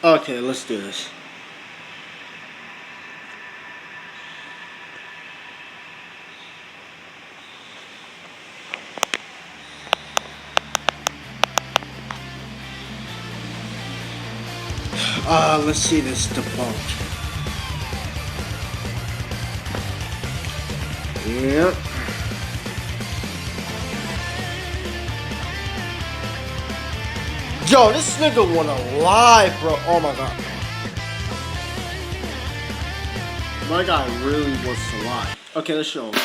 Okay, let's do this. Let's see this debunk. Yep. Yo, this nigga wanna lie, bro. Oh my god. My guy really wants to lie. Okay, let's show him.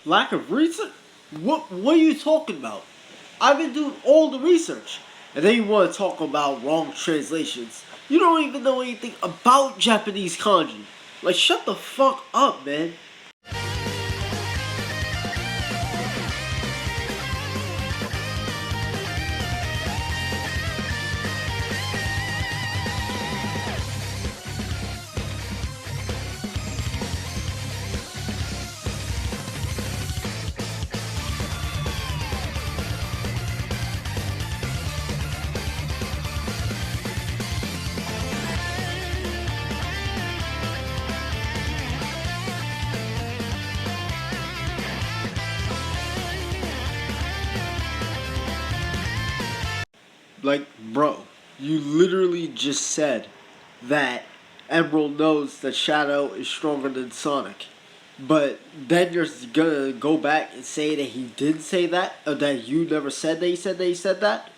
Lack of research? What are you talking about? I've been doing all the research. And then you want to talk about wrong translations. You don't even know anything about Japanese kanji. Like, shut the fuck up, man. Like, bro, you literally just said that Emerald knows that Shadow is stronger than Sonic. But then you're gonna go back and say that he did say that? Or that you never said that he said that?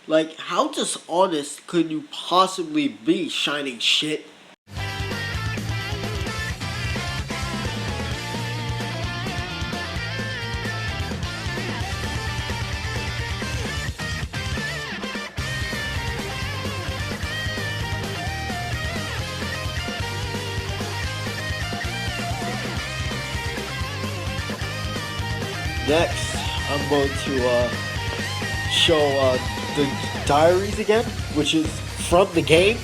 Like, how dishonest could you possibly be, shining shit? Next, I'm going to show the diaries again, which is from the game.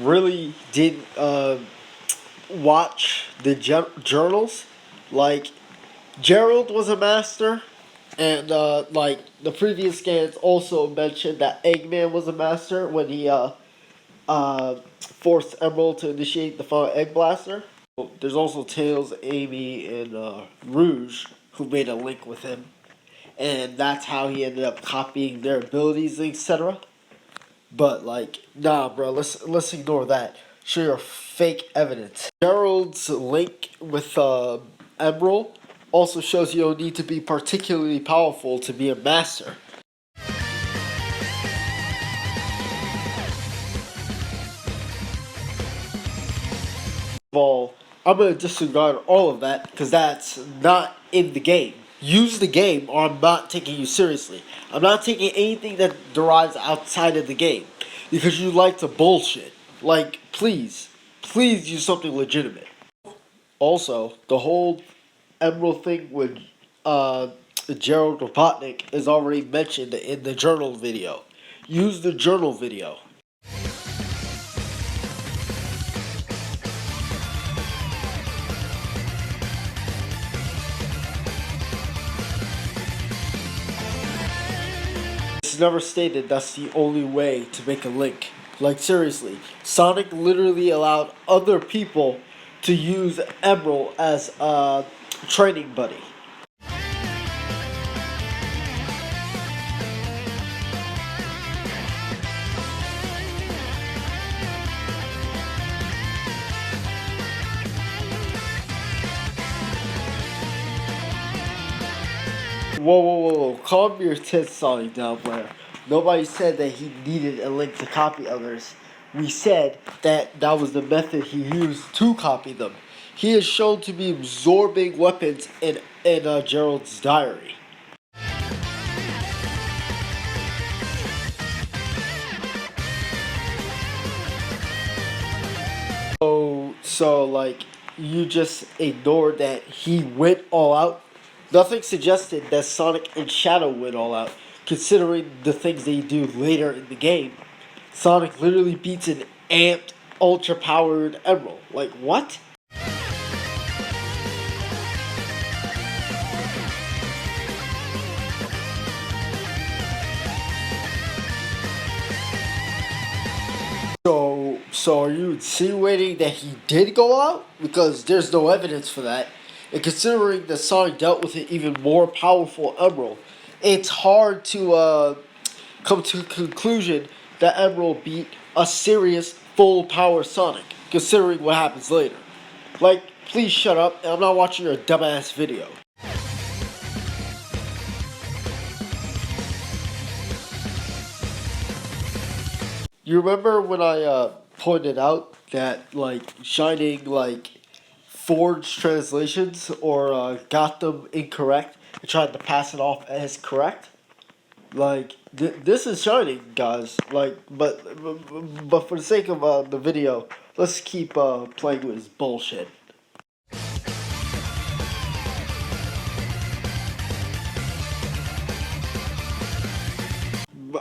really didn't watch the journals, like Gerald was a master, and like the previous scans also mentioned that Eggman was a master when he forced Emerald to initiate the final Egg Blaster. There's also Tails, Amy, and Rouge who made a link with him, and that's how he ended up copying their abilities, etc. But like, nah, bro, let's ignore that. Show your fake evidence. Gerald's link with Emerald also shows you don't need to be particularly powerful to be a master. Well, I'm gonna disregard all of that because that's not in the game. Use the game, or I'm not taking you seriously. I'm not taking anything that derives outside of the game because you like to bullshit. Like, please use something legitimate. Also, the whole Emerald thing with uh, Gerald Robotnik is already mentioned in the journal video. Use the journal video. It's never stated that's the only way to make a link. Like, seriously, Sonic literally allowed other people to use Emerald as a training buddy. Whoa. Calm your tits, Sonic down, player. Nobody said that he needed a link to copy others. We said that that was the method he used to copy them. He is shown to be absorbing weapons in Gerald's diary. So like, you just ignored that he went all out. Nothing suggested that Sonic and Shadow went all out, considering the things they do later in the game. Sonic literally beats an amped, ultra-powered Emerald. Like, what? So are you insinuating that he did go out? Because there's no evidence for that. And considering that Sonic dealt with an even more powerful Emerald, it's hard to come to a conclusion that Emerald beat a serious full power Sonic, considering what happens later. Like, please shut up, and I'm not watching your dumbass video. You remember when I pointed out that like Shining like forged translations or got them incorrect and tried to pass it off as correct? Like this is Shining, guys. Like, but for the sake of the video, let's keep playing with his bullshit.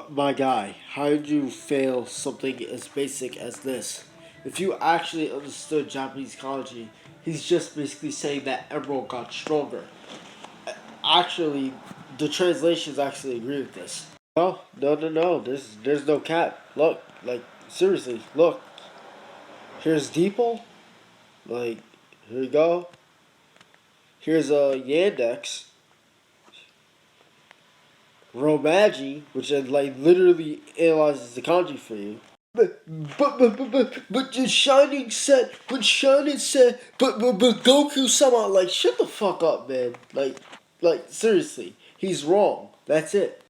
My guy, how did you fail something as basic as this? If you actually understood Japanese kanji, he's just basically saying that Emerald got stronger. Actually, the translations actually agree with this. No. There's no cap. Look, like seriously, look. Here's Deeple. Like, here you go. Here's a Yandex. Romagi, which like literally analyzes the kanji for you. But the Shining said, but Goku sama, like, shut the fuck up, man. Like, seriously, he's wrong. That's it.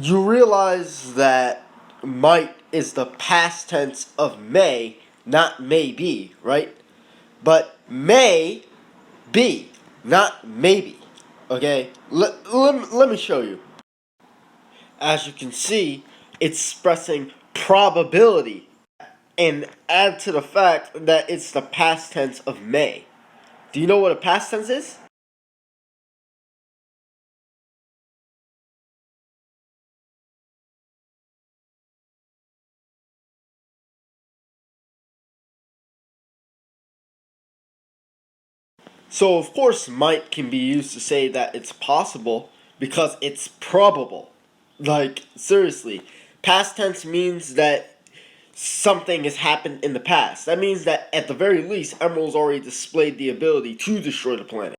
You realize that might is the past tense of may, not maybe, right? But may be, not maybe. Okay? Let me show you. As you can see, it's expressing probability. And add to the fact that it's the past tense of may. Do you know what a past tense is? So, of course, might can be used to say that it's possible because it's probable. Like, seriously. Past tense means that something has happened in the past. That means that, at the very least, Emerald's already displayed the ability to destroy the planet.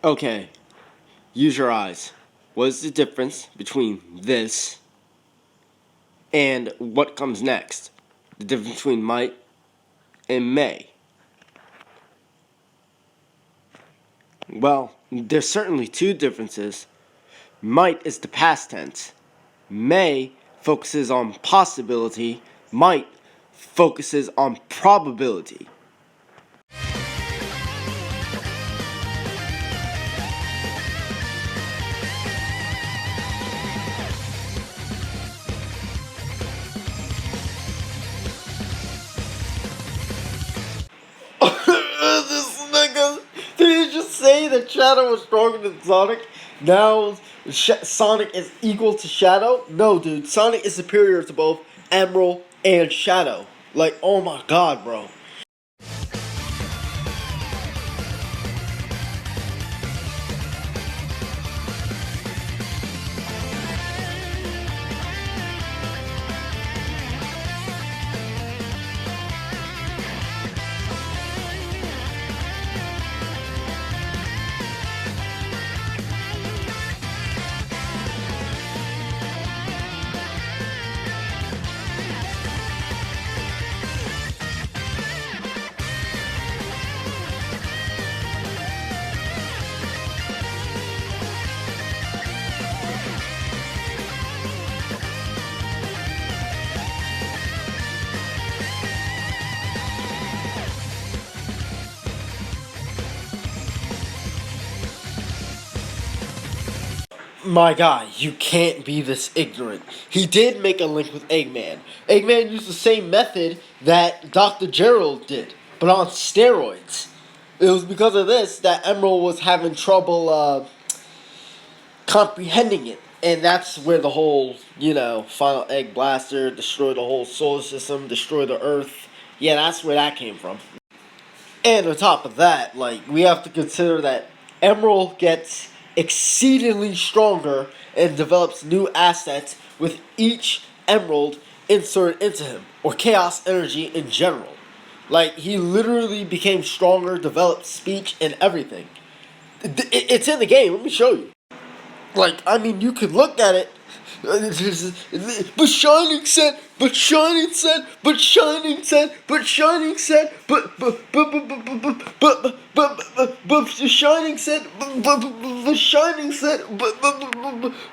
Okay, use your eyes. What is the difference between this and what comes next? The difference between might and may. Well, there's certainly two differences. Might is the past tense. May focuses on possibility. Might focuses on probability. This nigga, did he just say that Shadow was stronger than Sonic? Now Sonic is equal to Shadow? No, dude. Sonic is superior to both Emerald and Shadow. Like, oh my god, bro. My guy, you can't be this ignorant. He did make a link with Eggman. Eggman used the same method that Dr. Gerald did, but on steroids. It was because of this that Emerald was having trouble comprehending it. And that's where the whole, final egg blaster, destroy the whole solar system, destroy the Earth. Yeah, that's where that came from. And on top of that, we have to consider that Emerald gets exceedingly stronger and develops new assets with each Emerald inserted into him, or Chaos Energy in general. He literally became stronger, developed speech and everything. It's in the game, let me show you. You could look at it. But Shining said, but Shining said, but Shining said, but Shining said, but Shining said, but Shining said,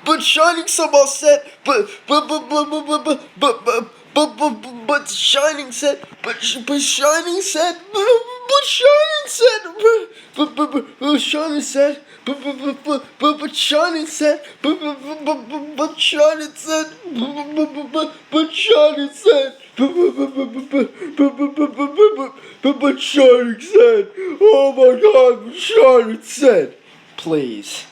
but Shining somehow said, but Shining said, but Shining said, but Shining said, but Shining said, but Shining said, but Shining said, but Shining said, but Shining said, oh my god, but Shining said, please.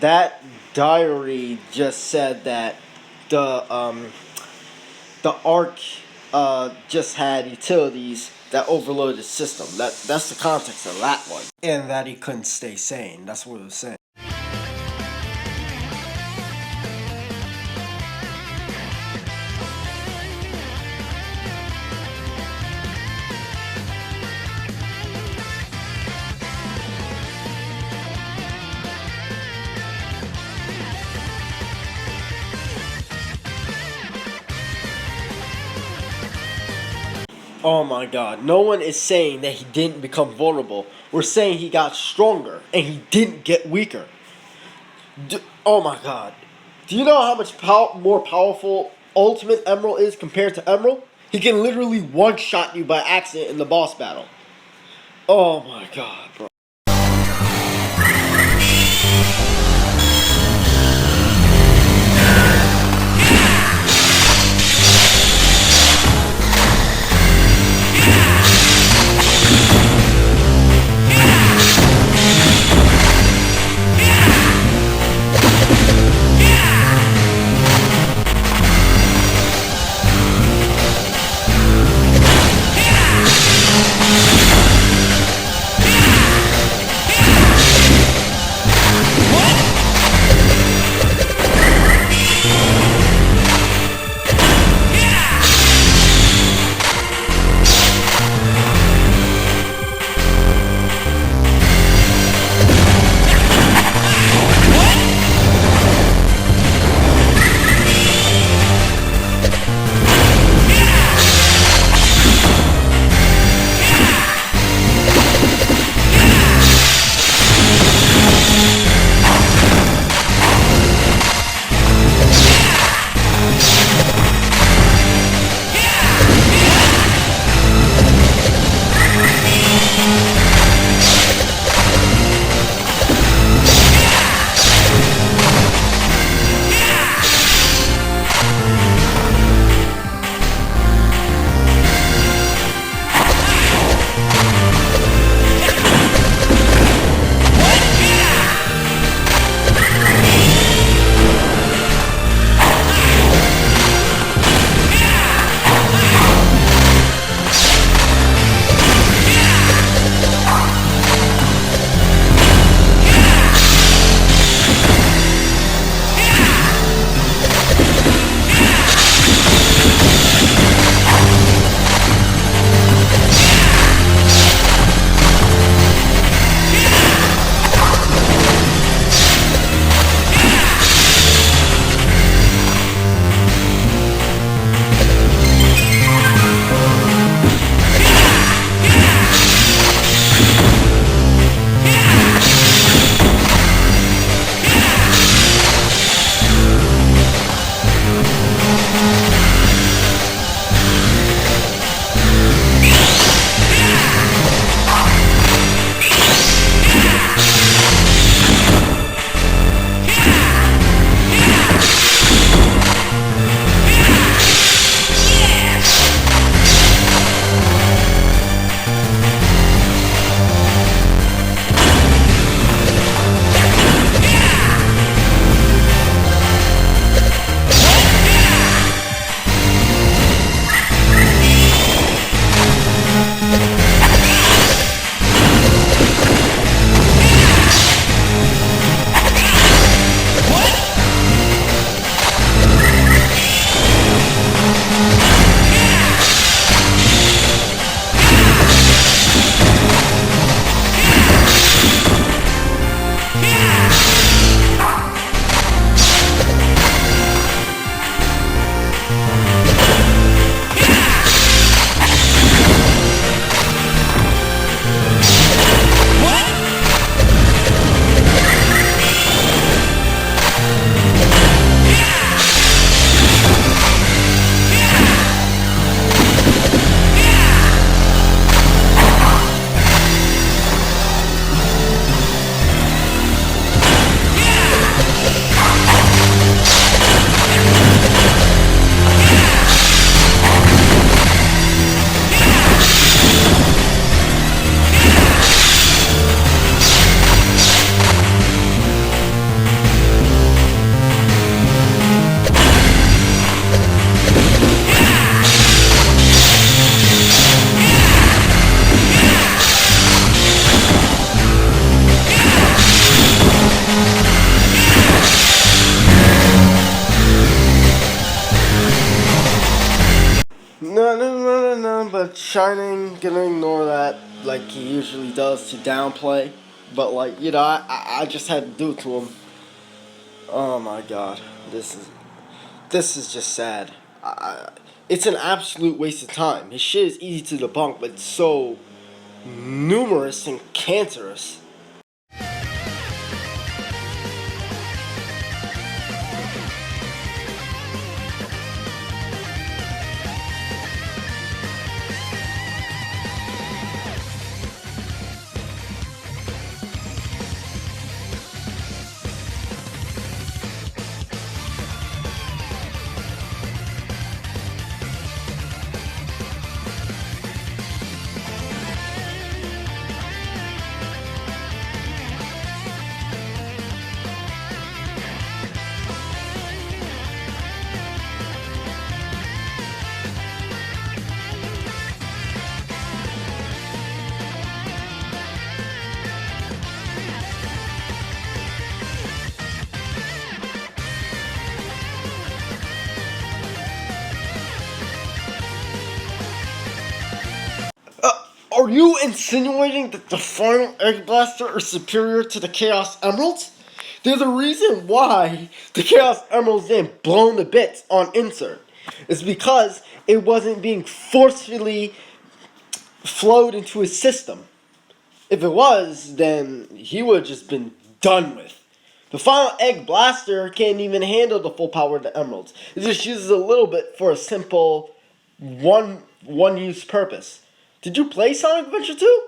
That diary just said that the Ark just had utilities that overloaded the system. That's the context of that one. And that he couldn't stay sane. That's what it was saying. Oh my god, no one is saying that he didn't become vulnerable. We're saying he got stronger and he didn't get weaker. Oh my god. Do you know how much more powerful Ultimate Emerald is compared to Emerald? He can literally one-shot you by accident in the boss battle. Oh my god, bro. But Shining gonna ignore that like he usually does to downplay. But like, you know, I just had to do it to him. Oh my god. This is just sad. It's an absolute waste of time. His shit is easy to debunk, but it's so numerous and cancerous. Are you insinuating that the final Egg Blaster is superior to the Chaos Emeralds? They're the reason why the Chaos Emeralds didn't blown to bits on insert. It's because it wasn't being forcefully flowed into his system. If it was, then he would have just been done with. The final Egg Blaster can't even handle the full power of the Emeralds. It just uses a little bit for a simple one use purpose. Did you play Sonic Adventure 2?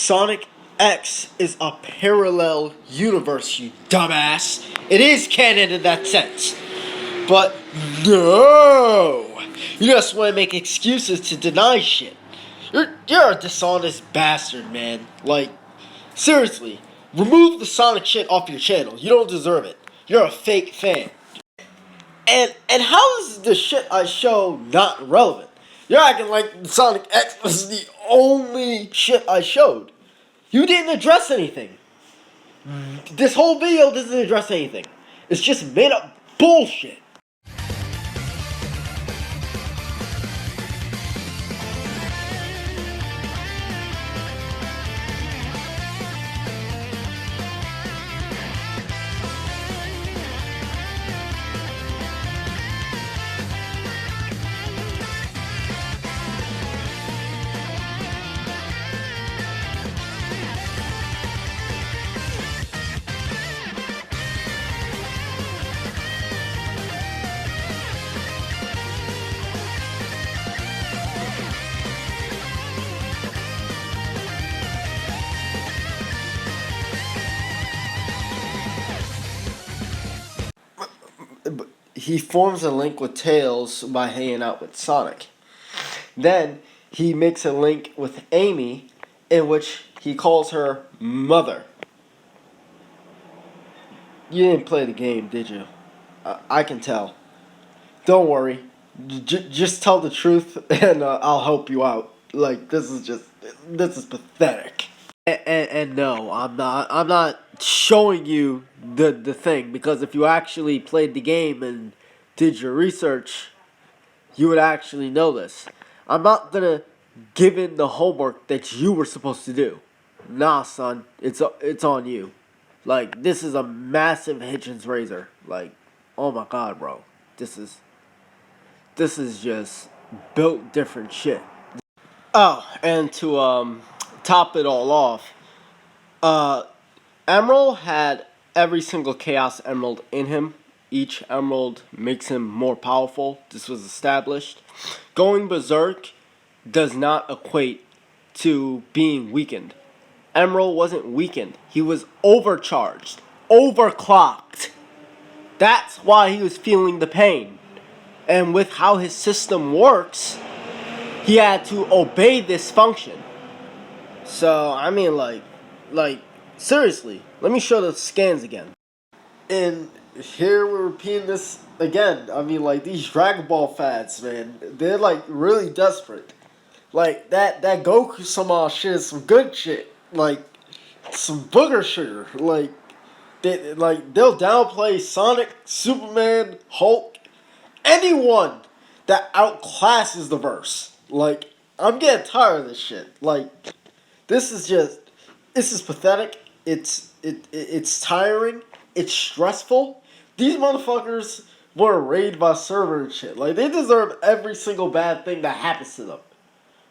Sonic X is a parallel universe, you dumbass. It is canon in that sense. But no! You just want to make excuses to deny shit. You're a dishonest bastard, man. Like, seriously, remove the Sonic shit off your channel. You don't deserve it. You're a fake fan. And how is the shit I show not relevant? You're acting like Sonic X was the only shit I showed. You didn't address anything. This whole video doesn't address anything. It's just made up bullshit. He forms a link with Tails by hanging out with Sonic. Then he makes a link with Amy in which he calls her mother. You didn't play the game, did you? I can tell. Don't worry. Just tell the truth and I'll help you out. Like, this is pathetic. And no, I'm not showing you the thing, because if you actually played the game and did your research, you would actually know this. I'm not gonna give in the homework that you were supposed to do. Nah, son, it's on you. Like, this is a massive Hitchens razor. Like, oh my god, bro, this is just built different shit. Oh, and to top it all off, Emerald had every single Chaos Emerald in him. Each emerald makes him more powerful. This was established. Going berserk does not equate to being weakened. Emerald wasn't weakened. He was overcharged, overclocked. That's why he was feeling the pain. And with how his system works, he had to obey this function. So, I mean, like, seriously, let me show the scans again. And here we're repeating this again. I mean, like, these Dragon Ball fans, man, they're, like, really desperate. Like, that Goku Sama shit is some good shit. Like, some booger sugar. Like, they'll downplay Sonic, Superman, Hulk, anyone that outclasses the verse. Like, I'm getting tired of this shit. Like, this is pathetic. It's tiring. It's stressful. These motherfuckers were raided by server and shit. Like, they deserve every single bad thing that happens to them.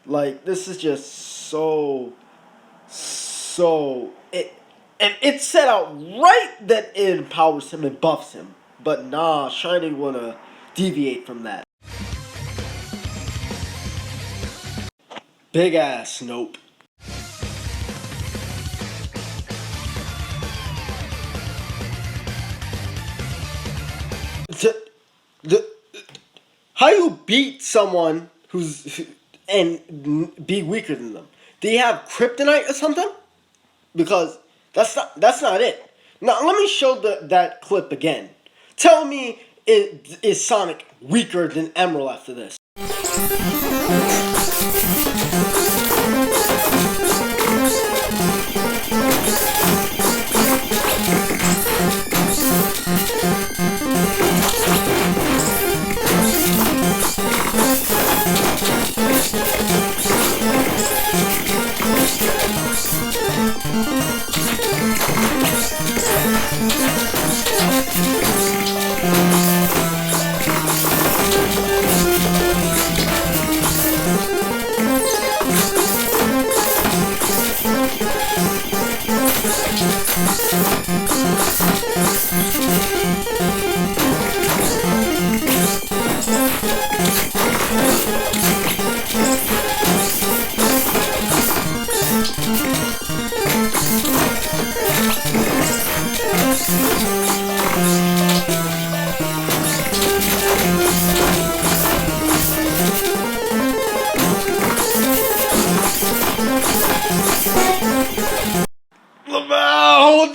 Like, this is just so and it's set out right that it empowers him and buffs him. But nah, Shining wanna deviate from that. Big ass nope. How you beat someone and be weaker than them? Do you have kryptonite or something? Because that's not it. Now let me show that clip again. Tell me, is Sonic weaker than Emerald after this?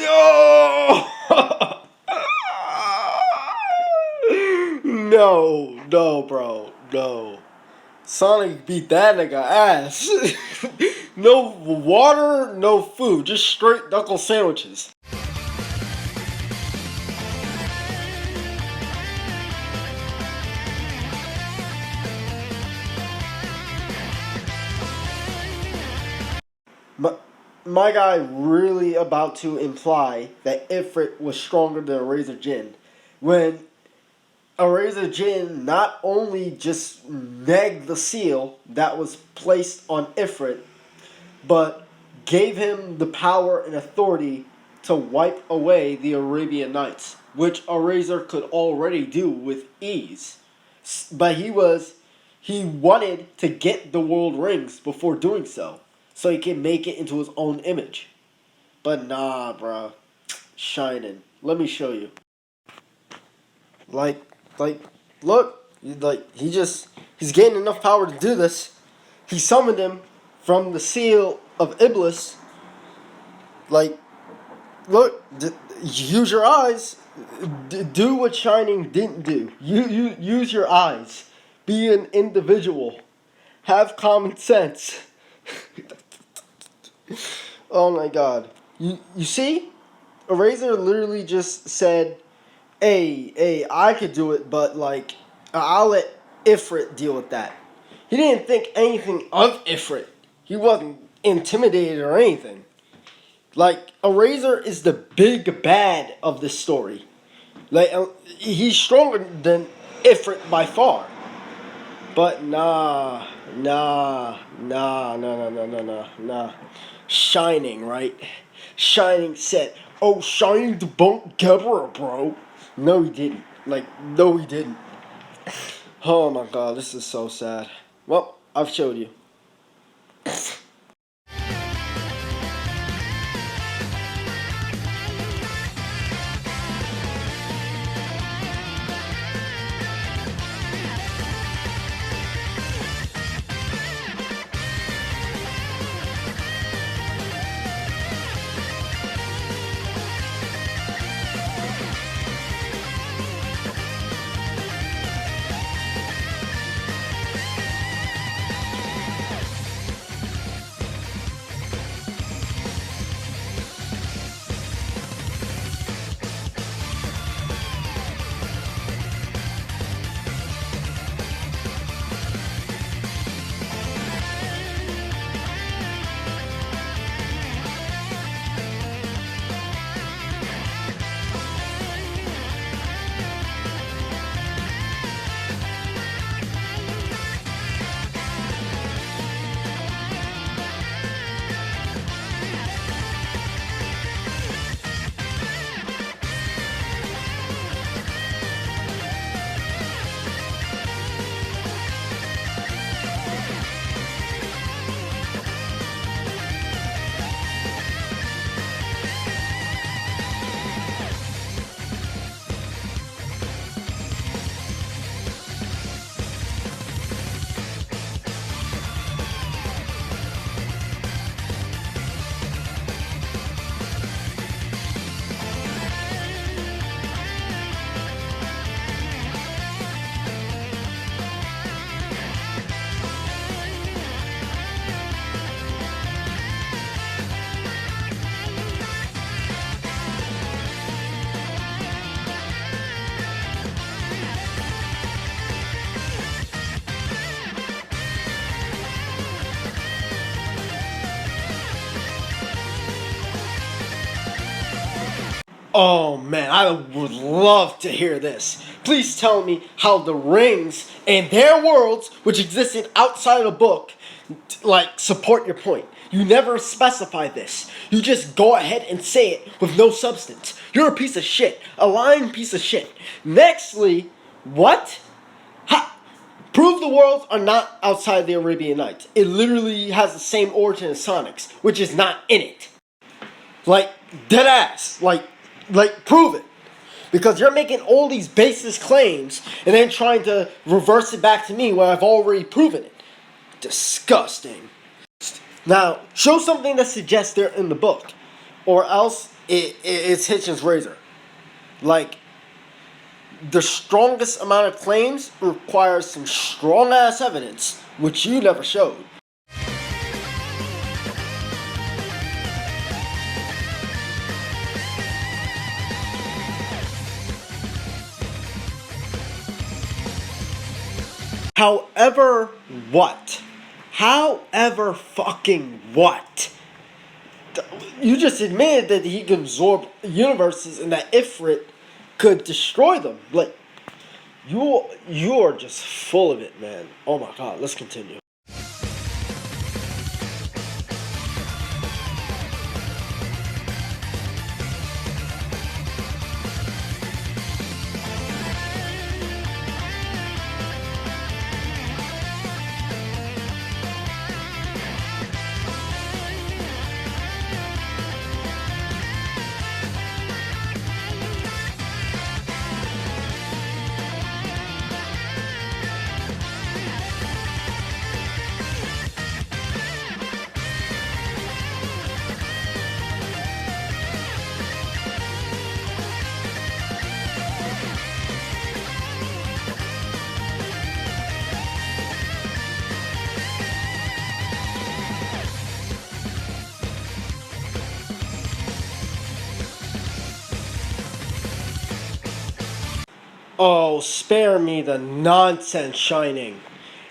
No! No, bro, no. Sonic beat that nigga ass. No water, no food, just straight knuckle sandwiches. My, my guy really about to imply that Ifrit was stronger than Razor Jin, when Eraser Jin not only just negged the seal that was placed on Ifrit, but gave him the power and authority to wipe away the Arabian Nights, which Eraser could already do with ease. But he wanted to get the world rings before doing so he can make it into his own image. But nah, bruh. Shining. Let me show you. Like, like, look, he's gained enough power to do this. He summoned him from the seal of Iblis. Like, look, use your eyes. Do what Shining didn't do. You use your eyes. Be an individual. Have common sense. Oh my God. You see? Eraser literally just said, hey, I could do it, but like, I'll let Ifrit deal with that. He didn't think anything of Ifrit. He wasn't intimidated or anything. Like, Eraser is the big bad of this story. Like, he's stronger than Ifrit by far. But nah. Shining, right? Shining said, oh, Shining debunked Gebra, bro. No, he didn't. Like, no, he didn't. Oh my God, this is so sad. Well, I've showed you. Oh man, I would love to hear this. Please tell me how the rings and their worlds, which existed outside of the book, like, support your point. You never specify this. You just go ahead and say it with no substance. You're a piece of shit. A lying piece of shit. Nextly, what? Ha! Prove the worlds are not outside the Arabian Nights. It literally has the same origin as Sonic's, which is not in it. Like, dead ass. Like, prove it. Because you're making all these baseless claims and then trying to reverse it back to me where I've already proven it. Disgusting. Now, show something that suggests they're in the book. Or else, it's Hitchens' razor. Like, the strongest amount of claims requires some strong ass evidence, which you never showed. However, what? However fucking what? You just admitted that he can absorb universes and that Ifrit could destroy them. Like, you're just full of it, man. Oh my god, let's continue. Oh, spare me the nonsense, Shining.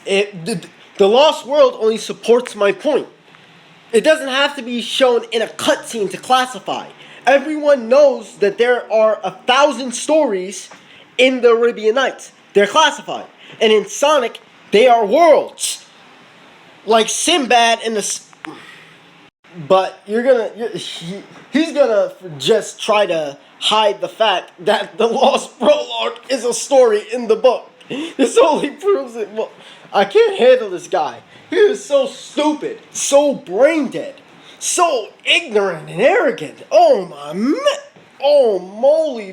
The Lost World only supports my point. It doesn't have to be shown in a cutscene to classify. Everyone knows that there are 1,000 stories in the Arabian Nights. They're classified. And in Sonic, they are worlds. Like Sinbad and the... But he's gonna just try to hide the fact that the Lost Prologue is a story in the book. This only proves it. Well, I can't handle this guy. He is so stupid, so brain dead, so ignorant and arrogant. Oh my oh moly,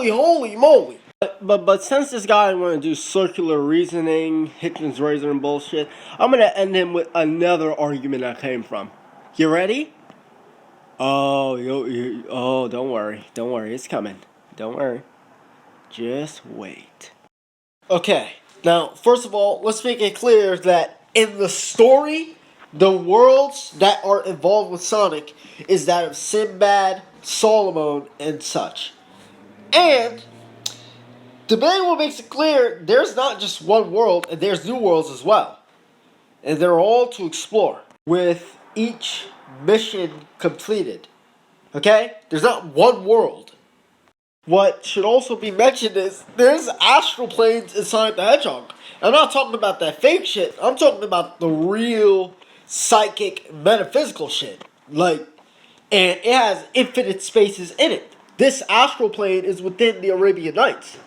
holy moly. But since this guy want to do circular reasoning, Hitchens' razor and bullshit, I'm gonna end him with another argument I came from. You ready? Oh, don't worry. Don't worry. It's coming. Don't worry. Just wait. Okay. Now, first of all, let's make it clear that in the story, the worlds that are involved with Sonic is that of Sinbad, Solomon, and such. And the manual makes it clear there's not just one world, and there's new worlds as well. And they're all to explore, with each mission completed. Okay? There's not one world. What should also be mentioned is there's astral planes in Sonic the Hedgehog. I'm not talking about that fake shit. I'm talking about the real psychic metaphysical shit. Like, and it has infinite spaces in it. This astral plane is within the Arabian Nights.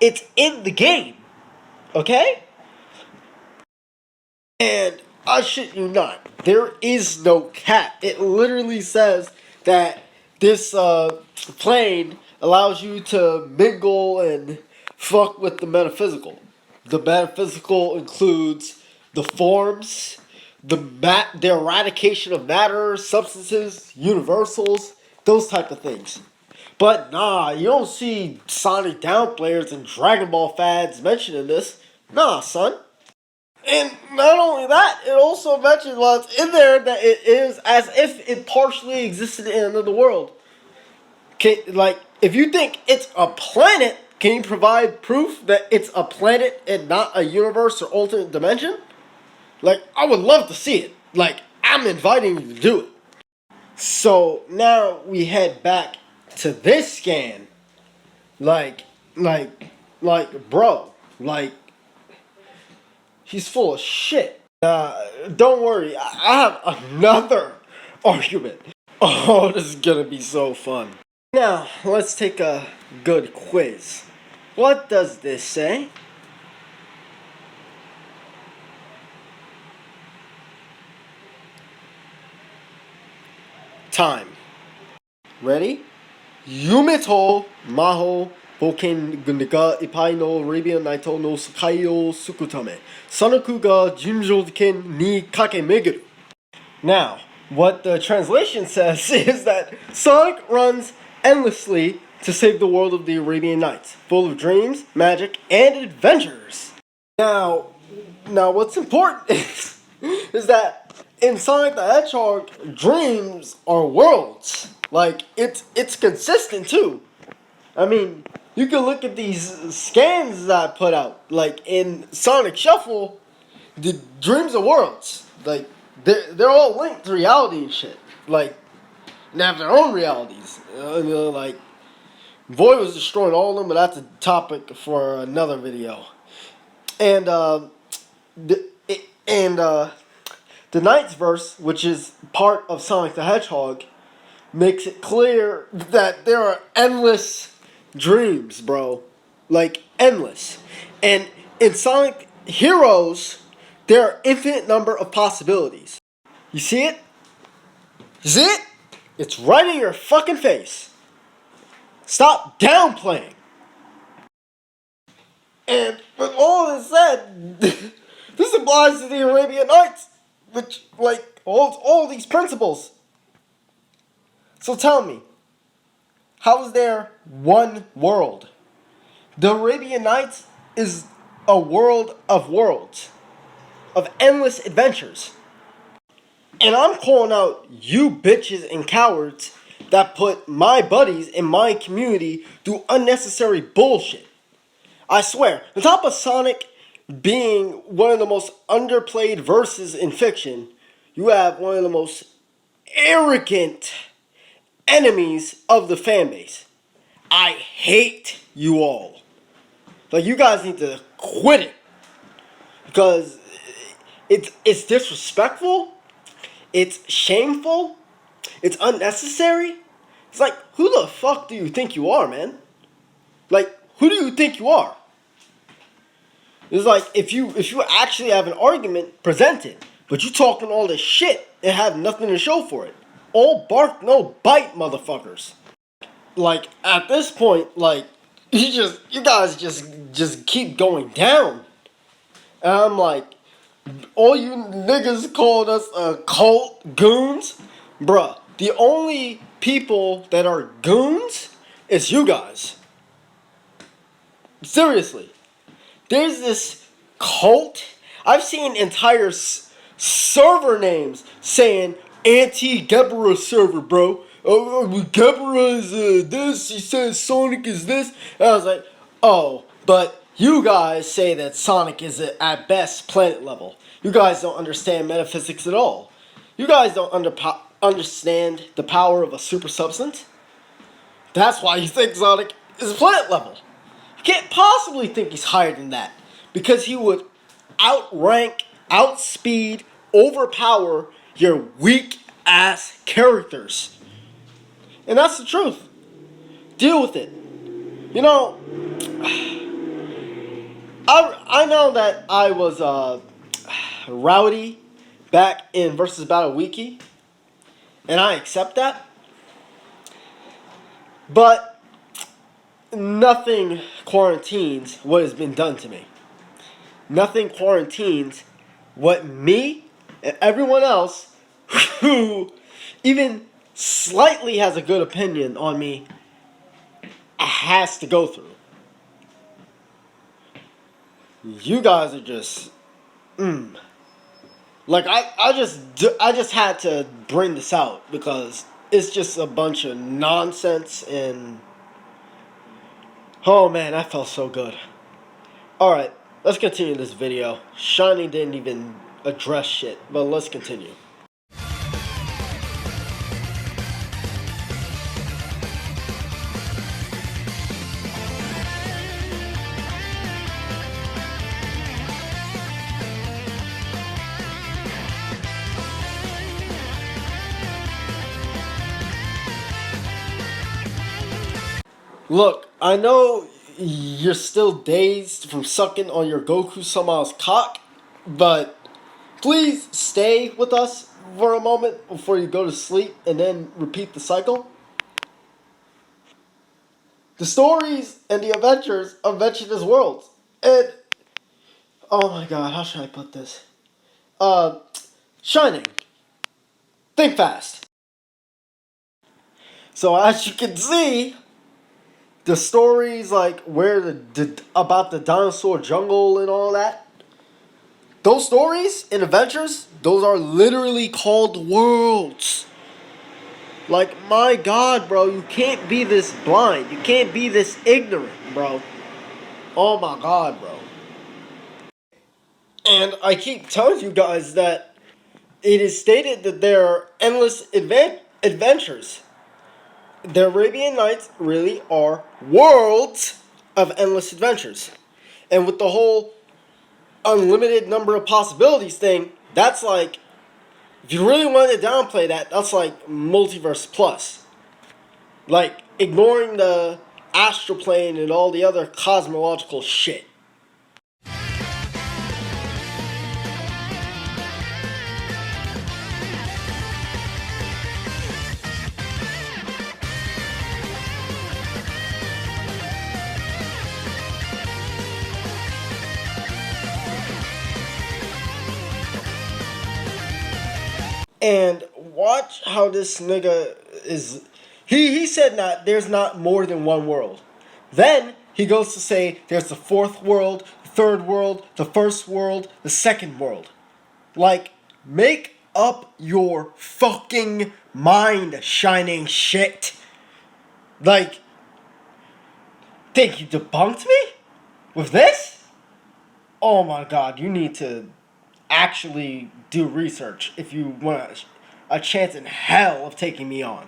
It's in the game. Okay? And I shit you not, there is no cap. It literally says that this plane allows you to mingle and fuck with the metaphysical. The metaphysical includes the forms, the eradication of matter, substances, universals, those type of things. But nah, you don't see Sonic Down players and Dragon Ball fads mentioning this. Nah, son. And not only that, it also mentions while it's in there that it is as if it partially existed in another world. Like, if you think it's a planet, can you provide proof that it's a planet and not a universe or alternate dimension? Like, I would love to see it. Like, I'm inviting you to do it. So, now we head back to this scan. Like, bro. Like, he's full of shit. Don't worry, I have another argument. Oh, this is gonna be so fun. Now, let's take a good quiz. What does this say? Time. Ready? Yumeto Maho Boken Gunga Ipai no Arabian Naito no Sakai o Sukutame. Sanaku ga Junjo Ken ni Kake Meguru. Now, what the translation says is that Sonic runs endlessly to save the world of the Arabian Nights, full of dreams, magic, and adventures. Now, what's important is that in Sonic the Hedgehog, dreams are worlds. Like, it's consistent too. I mean, you can look at these scans that I put out. Like in Sonic Shuffle, the dreams are worlds. Like they're all linked to reality and shit. Like they have their own realities. Like Void was destroying all of them, but that's a topic for another video. And the Knight's verse, which is part of Sonic the Hedgehog, makes it clear that there are endless dreams, bro. Like, endless. And in Sonic Heroes, there are infinite number of possibilities. You see it? You see it? It's right in your fucking face. Stop downplaying. And with all this said, this applies to the Arabian Nights, which, like, holds all these principles. So tell me, how is there one world? The Arabian Nights is a world of worlds, of endless adventures. And I'm calling out you bitches and cowards that put my buddies in my community through unnecessary bullshit. I swear, on top of Sonic being one of the most underplayed verses in fiction, you have one of the most arrogant enemies of the fan base. I hate you all. Like, you guys need to quit it. Because it's disrespectful. It's shameful. It's unnecessary. It's like, who the fuck do you think you are, man? Like, who do you think you are? It's like, if you actually have an argument, present it. But you talking all this shit and have nothing to show for it. All bark, no bite, motherfuckers. Like, at this point, like, you guys just keep going down. And I'm like, all you niggas called us cult goons? Bruh, the only people that are goons is you guys. Seriously. There's this cult. I've seen entire server names saying anti-Gebra server, bro. Gebra is this. He says Sonic is this. And I was like, oh, but you guys say that Sonic is at best planet level. You guys don't understand metaphysics at all. You guys don't understand the power of a super substance. That's why you think Sonic is planet level. You can't possibly think he's higher than that. Because he would outrank, outspeed, overpower your weak-ass characters. And that's the truth. Deal with it. You know, I know that I was rowdy back in Versus Battle Wiki. And I accept that. But nothing quarantines what has been done to me. Nothing quarantines what me and everyone else who even slightly has a good opinion on me has to go through. You guys are just, like I just had to bring this out because it's just a bunch of nonsense and oh man, that felt so good. All right. Let's continue this video. Shiny didn't even address shit, but let's continue. Look, I know you're still dazed from sucking on your Goku-sama's cock, but please stay with us for a moment before you go to sleep and then repeat the cycle. The stories and the adventures of Venture's Worlds. And, oh my god, how should I put this? Shining. Think fast. So as you can see, the stories like where about the dinosaur jungle and all that, those stories and adventures, those are literally called worlds. Like, my God, bro, you can't be this blind. You can't be this ignorant, bro. Oh my God, bro. And I keep telling you guys that it is stated that there are endless adventures. The Arabian Nights really are worlds of endless adventures. And with the whole unlimited number of possibilities thing, that's like, if you really want to downplay that, that's like multiverse plus. Like, ignoring the astral plane and all the other cosmological shit. And watch how this nigga is. He said that there's not more than one world. Then he goes to say there's the fourth world, the third world, the first world, the second world. Like, make up your fucking mind, shining shit. Like, think you debunked me? With this? Oh my God, you need to actually do research if you want a chance in hell of taking me on.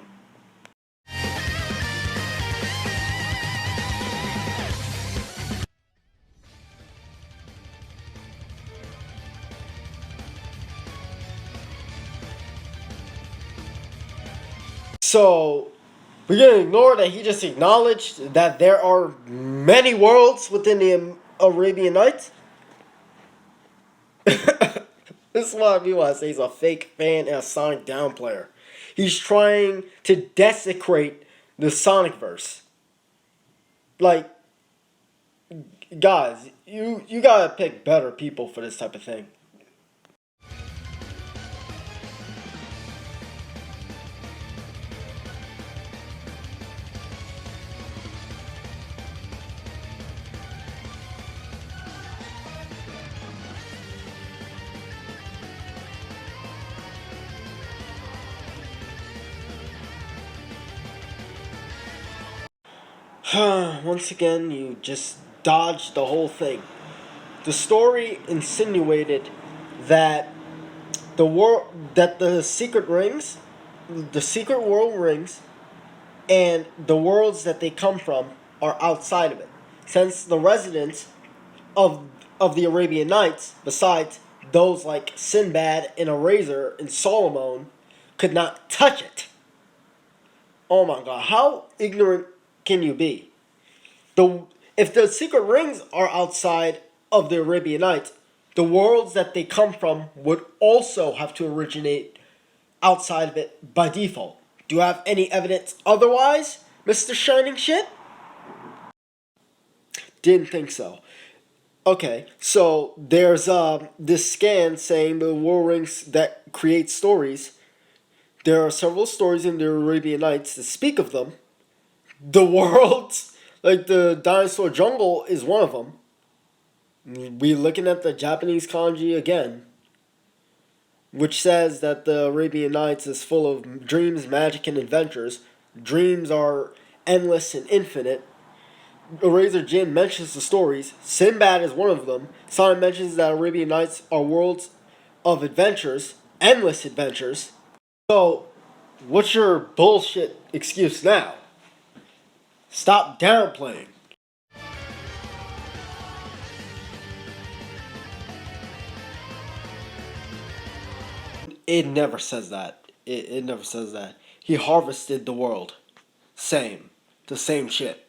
So, we're gonna ignore that he just acknowledged that there are many worlds within the Arabian Nights? This is what I mean when I say he's a fake fan and a Sonic downplayer. He's trying to desecrate the Sonic verse. Like, guys, you gotta pick better people for this type of thing. Once again, you just dodged the whole thing. The story insinuated that the secret rings, the secret world rings, and the worlds that they come from are outside of it. Since the residents of the Arabian Nights, besides those like Sinbad and Eraser and Solomon, could not touch it. Oh my God, how ignorant can you be? If the secret rings are outside of the Arabian Nights, the worlds that they come from would also have to originate outside of it by default. Do you have any evidence otherwise, Mr. Shining Shit? Didn't think so. Okay, so there's this scan saying the world rings that create stories. There are several stories in the Arabian Nights that speak of them. The worlds, like the dinosaur jungle, is one of them. We looking at the Japanese kanji again, which says that the Arabian Nights is full of dreams, magic, and adventures. Dreams are endless and infinite. Eraser Jin mentions the stories. Sinbad is one of them. Sonic mentions that Arabian Nights are worlds of adventures, endless adventures. So, what's your bullshit excuse now? Stop downplaying. It never says that. It never says that. He harvested the world. Same. The same shit.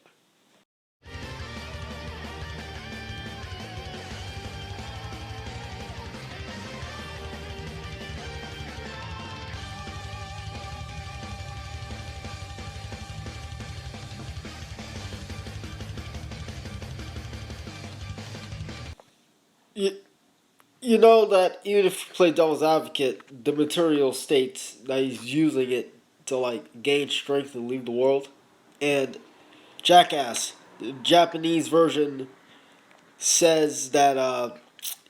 You know that even if you play devil's advocate, the material states that he's using it to like gain strength and leave the world. And Jackass, the Japanese version says that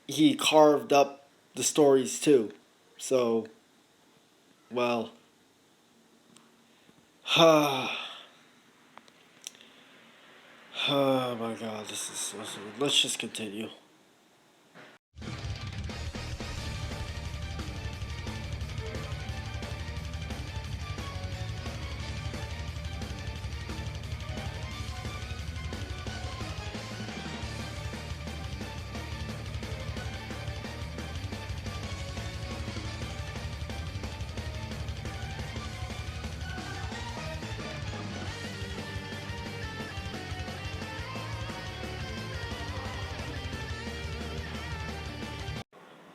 he carved up the stories too. So, well, oh my God, this is so. Let's just continue.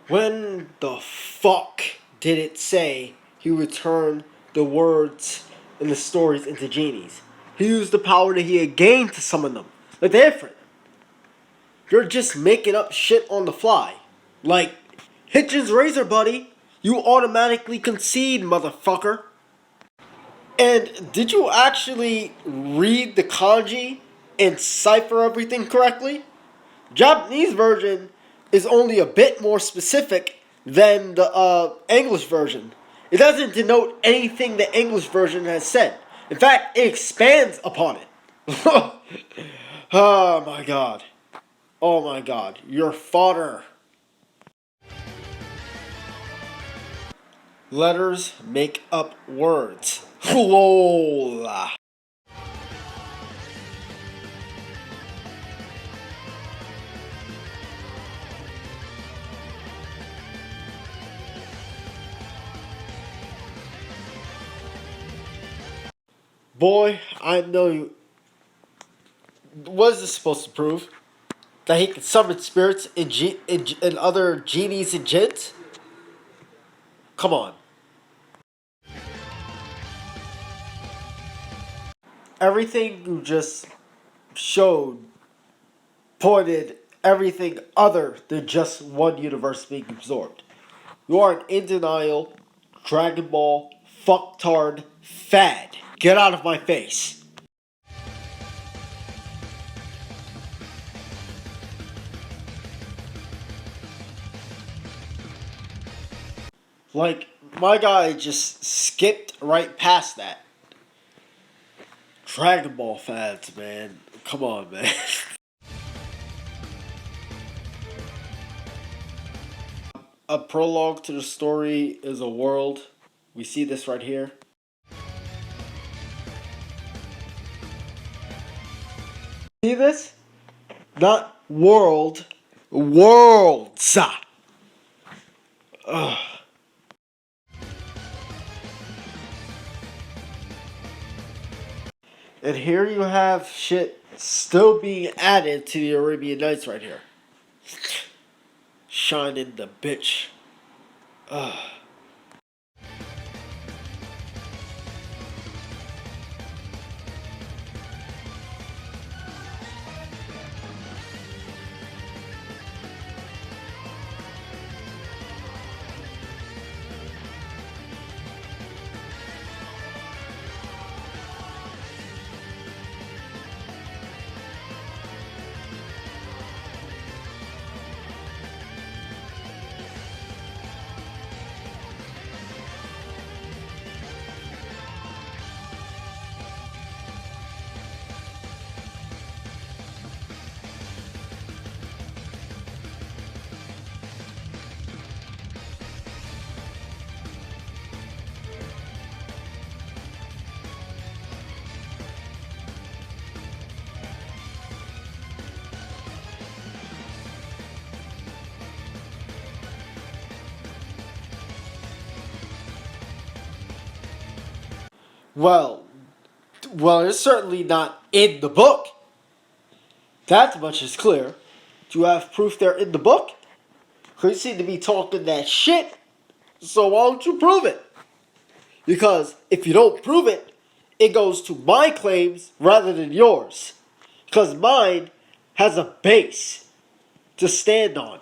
When the fuck did it say he returned the words and the stories into genies? He used the power that he had gained to summon them. Like, they're different. You're just making up shit on the fly. Like, Hitchens Razor, buddy. You automatically concede, motherfucker. And did you actually read the kanji and cipher everything correctly? Japanese version is only a bit more specific than the English version. It doesn't denote anything the English version has said. In fact, it expands upon it. Oh my god. Oh my god. You're fodder. Letters make up words. LOL. Boy, I know you. What is this supposed to prove? That he can summon spirits and other genies and jinns? Come on. Everything you just showed pointed everything other than just one universe being absorbed. You are an in denial, Dragon Ball, fucktard, fad. Get out of my face. Like, my guy just skipped right past that. Dragon Ball fads, man. Come on, man. A prologue to the story is a world. We see this right here. See this? Not world. Worlds. Ugh. And here you have shit still being added to the Arabian Nights right here. Shining the bitch. Ugh. Well, it's certainly not in the book. That much is clear. Do you have proof they're in the book? Because you seem to be talking that shit. So why don't you prove it? Because if you don't prove it, it goes to my claims rather than yours. Because mine has a base to stand on.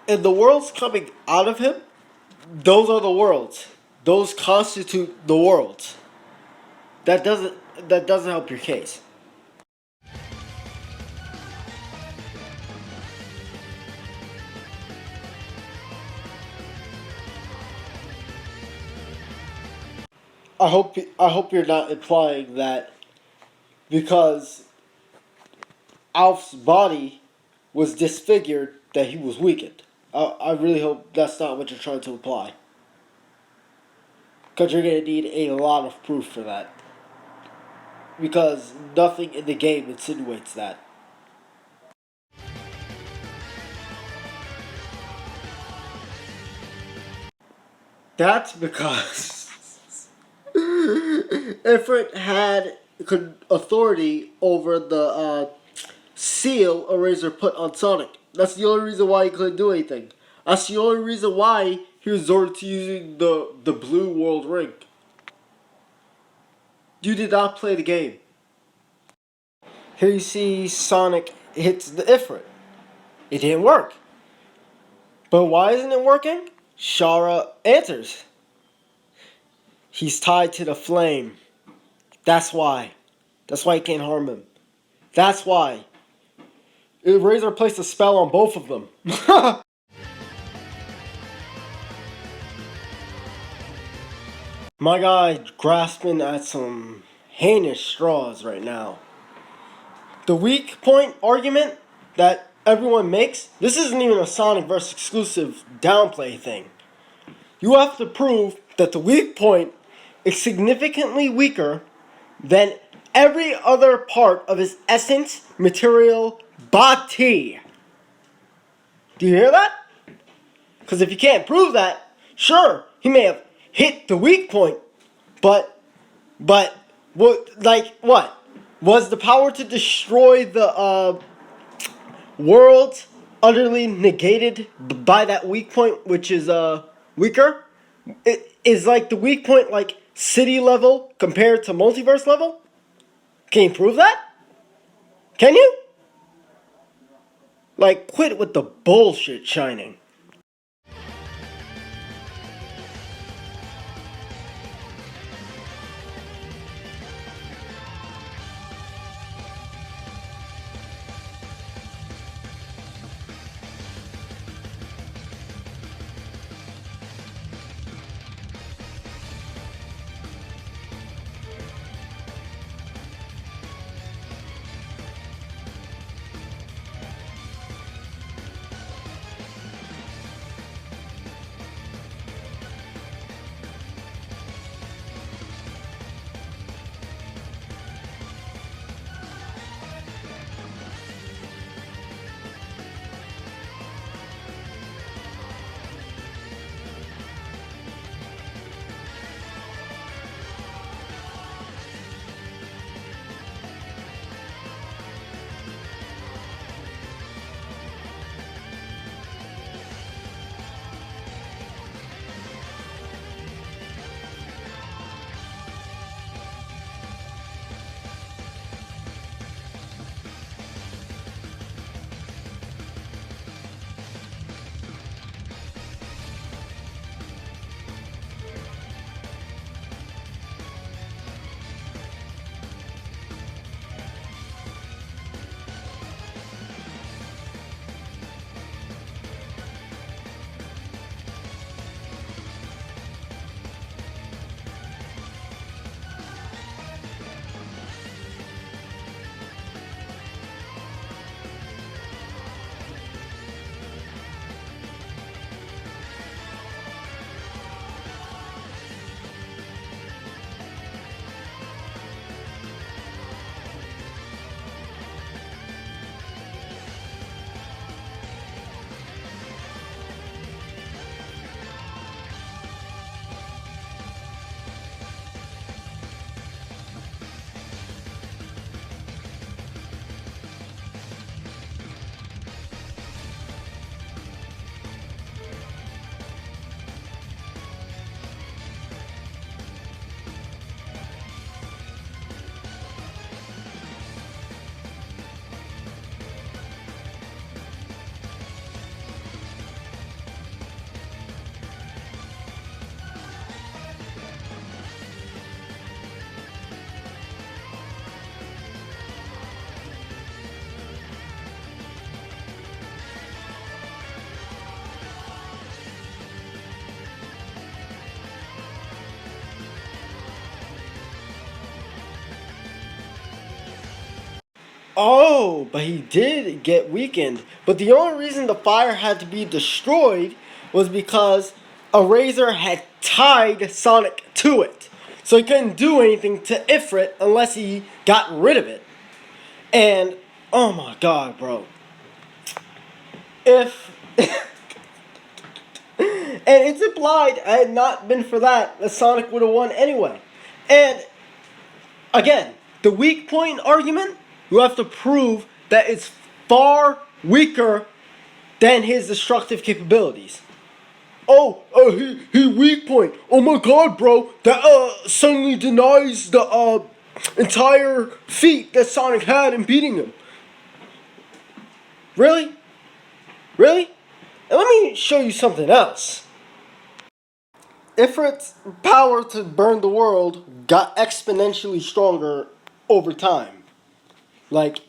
And the worlds coming out of him, those are the worlds. Those constitute the worlds. That doesn't help your case. I hope you're not implying that because Alf's body was disfigured that he was weakened. I really hope that's not what you're trying to imply. Because you're going to need a lot of proof for that. Because nothing in the game insinuates that. That's because Ifrit had authority over the seal Eraser put on Sonic. That's the only reason why he couldn't do anything. That's the only reason why he resorted to using the blue world ring. You did not play the game. Here you see Sonic hits the Ifrit. It didn't work. But why isn't it working? Shara answers. He's tied to the flame. That's why. That's why he can't harm him. That's why. Razor placed a spell on both of them. My guy grasping at some heinous straws right now. The weak point argument that everyone makes, this isn't even a Sonic vs. exclusive downplay thing. You have to prove that the weak point is significantly weaker than every other part of his essence, material, body. Do you hear that? Because if you can't prove that, sure, he may have hit the weak point, but what? Was the power to destroy the world utterly negated by that weak point, which is weaker? Is like the weak point like city level compared to multiverse level? Can you prove that? Can you? Like, quit with the bullshit, Shining. Oh, but he did get weakened. But the only reason the fire had to be destroyed was because a razor had tied Sonic to it. So he couldn't do anything to Ifrit unless he got rid of it. And, oh my god, bro. If... and it's implied, had it not been for that Sonic would have won anyway. And, again, the weak point argument, you have to prove that it's far weaker than his destructive capabilities. He weak point. Oh my god, bro. That suddenly denies the entire feat that Sonic had in beating him. Really? Really? And let me show you something else. Ifrit's power to burn the world got exponentially stronger over time. Like,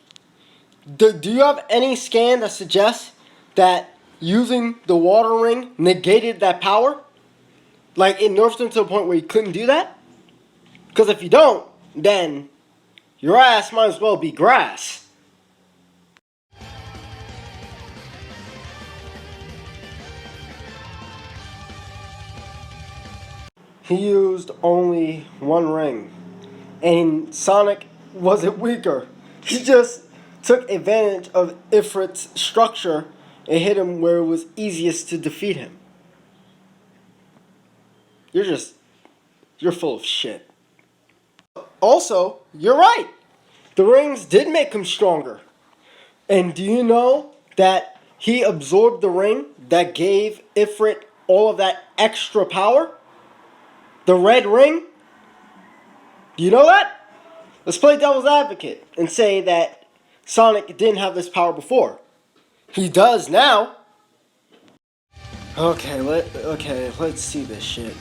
do you have any scan that suggests that using the water ring negated that power? Like, it nerfed him to the point where he couldn't do that? Because if you don't, then your ass might as well be grass. He used only one ring. And Sonic wasn't weaker. He just took advantage of Ifrit's structure and hit him where it was easiest to defeat him. You're full of shit. Also, you're right. The rings did make him stronger. And do you know that he absorbed the ring that gave Ifrit all of that extra power? The red ring? Do you know that? Let's play devil's advocate and say that Sonic didn't have this power before. He does now. Okay, let's see this shit.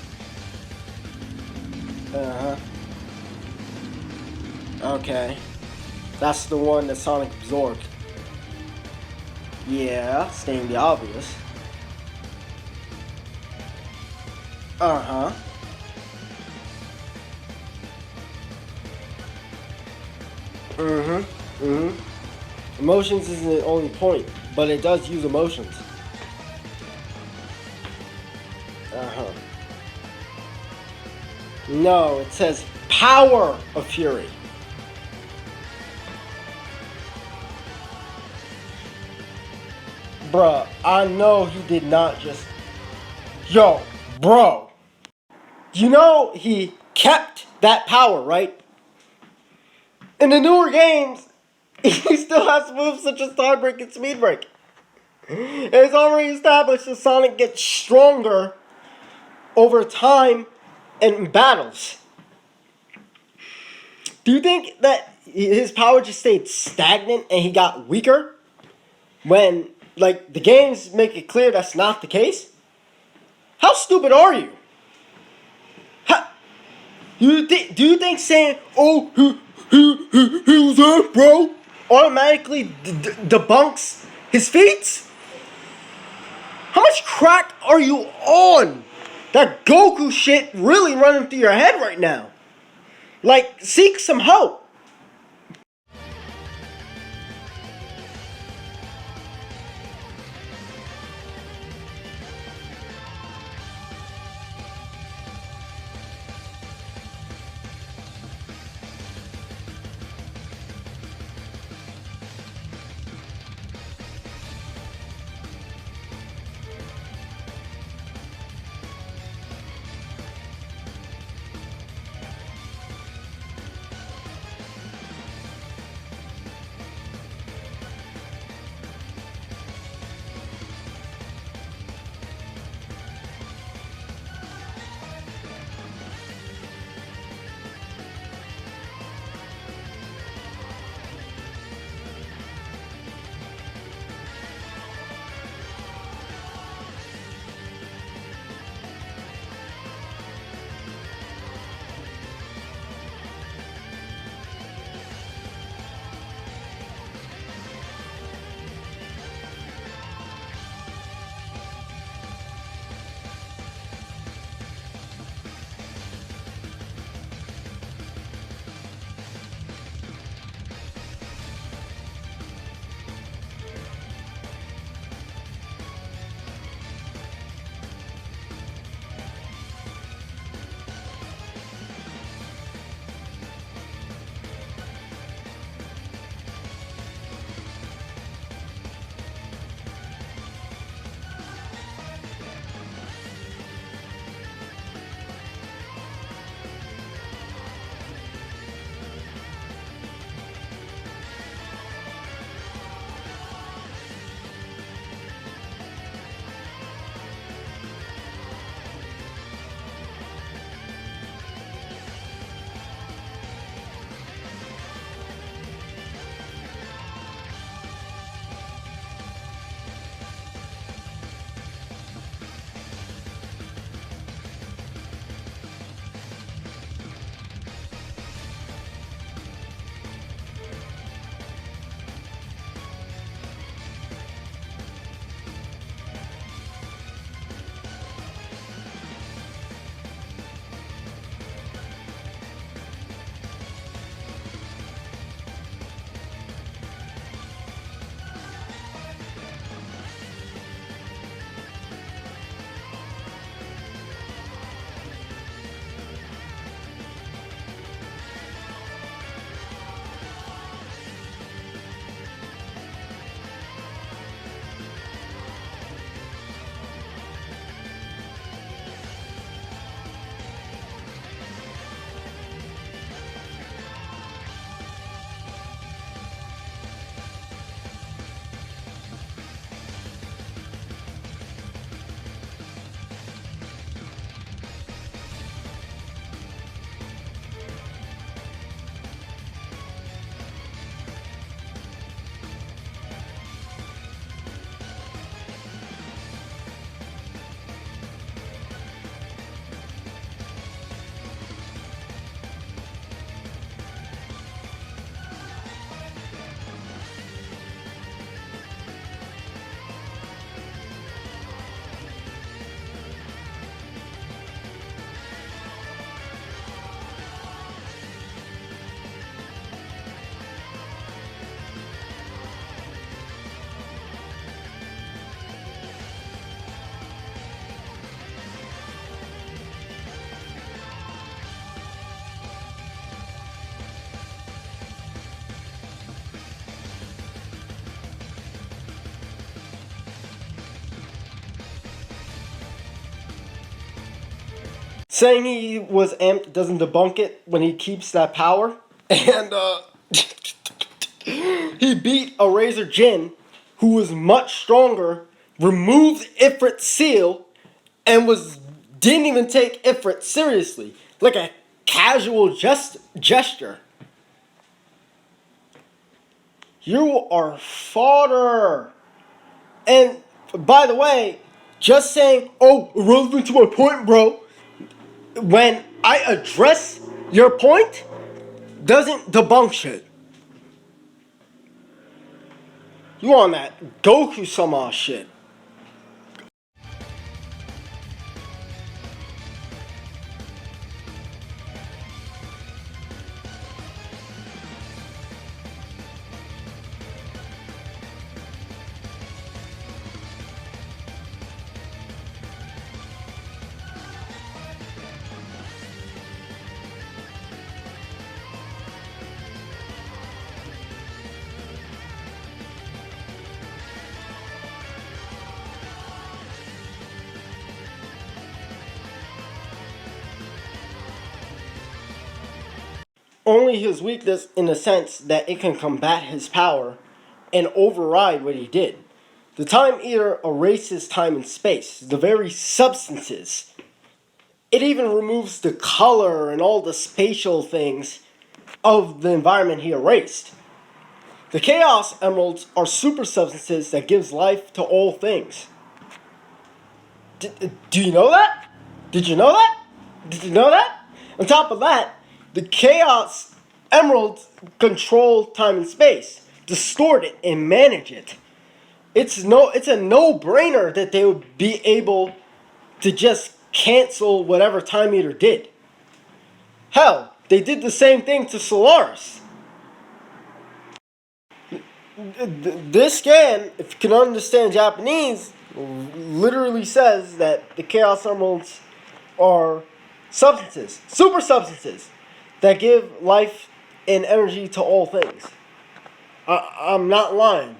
Okay. That's the one that Sonic absorbed. Yeah, stating the obvious. Emotions isn't the only point, but it does use emotions. No, it says power of fury. Bruh, I know he did not just... Yo, bro. You know he kept that power, right? In the newer games, he still has moves such as Star Break and Speed Break. It's already established that Sonic gets stronger over time in battles. Do you think that his power just stayed stagnant and he got weaker? When, like, the games make it clear that's not the case? How stupid are you? Do you think saying, oh, he was there, bro, automatically debunks his feats? How much crack are you on? That Goku shit really running through your head right now. Like, seek some help. Saying he was amped doesn't debunk it when he keeps that power. And he beat a Razor Jin, who was much stronger, removed Ifrit's seal, and didn't even take Ifrit seriously, like a casual gesture. You are fodder. And by the way, just saying, oh, irrelevant to my point, bro, when I address your point, doesn't debunk shit. You on that Goku-sama shit. Only his weakness in the sense that it can combat his power and override what he did. The Time Eater erases time and space, the very substances. It even removes the color and all the spatial things of the environment he erased. The Chaos Emeralds are super substances that gives life to all things. Do you know that? Did you know that? Did you know that? On top of that, the Chaos Emeralds control time and space, distort it, and manage it. It's a no-brainer that they would be able to just cancel whatever Time Eater did. Hell, they did the same thing to Solaris. This scan, if you can understand Japanese, literally says that the Chaos Emeralds are substances, super substances, that give life and energy to all things. I'm not lying.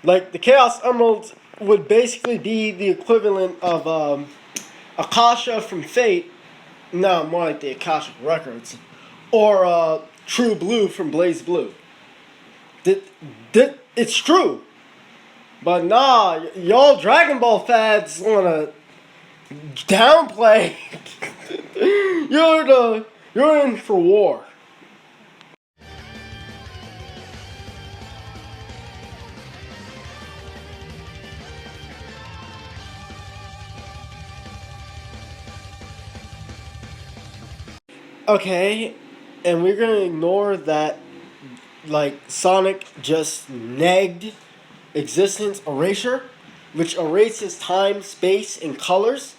Like, the Chaos Emeralds would basically be the equivalent of Akasha from Fate, no, more like the Akashic Records, or True Blue from Blaze Blue. It's true. But nah, y'all Dragon Ball fads wanna downplay. You're in for war. Okay, and we're gonna ignore that, like, Sonic just negged existence erasure, which erases time, space, and colors.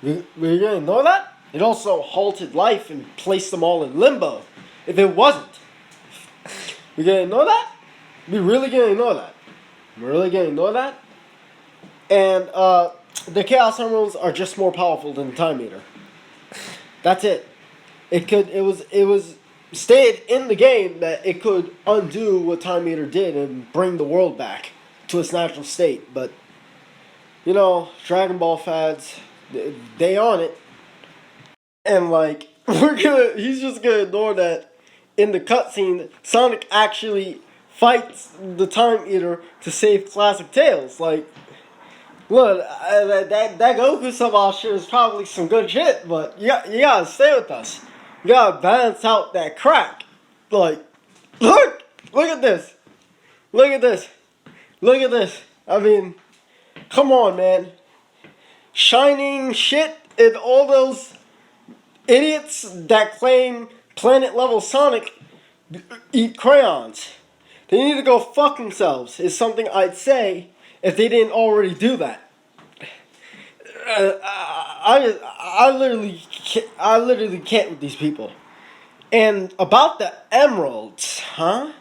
We're gonna ignore that? It also halted life and placed them all in limbo. If it wasn't, we're gonna ignore that? We really gonna ignore that? We're really gonna ignore that? And the Chaos Emeralds are just more powerful than the Time Eater. That's it. It was stated in the game that it could undo what Time Eater did and bring the world back to its natural state. But, you know, Dragon Ball fads, they on it. And, like, he's just gonna ignore that in the cutscene, Sonic actually fights the Time Eater to save classic Tails. Like, look, that Goku-sama shit is probably some good shit, but you gotta stay with us. You gotta balance out that crack. Like, look at this. Look at this. Look at this. I mean, come on, man. Shining shit and all those idiots that claim planet level Sonic eat crayons. They need to go fuck themselves, is something I'd say if they didn't already do that. I literally can't with these people. And about the emeralds, huh?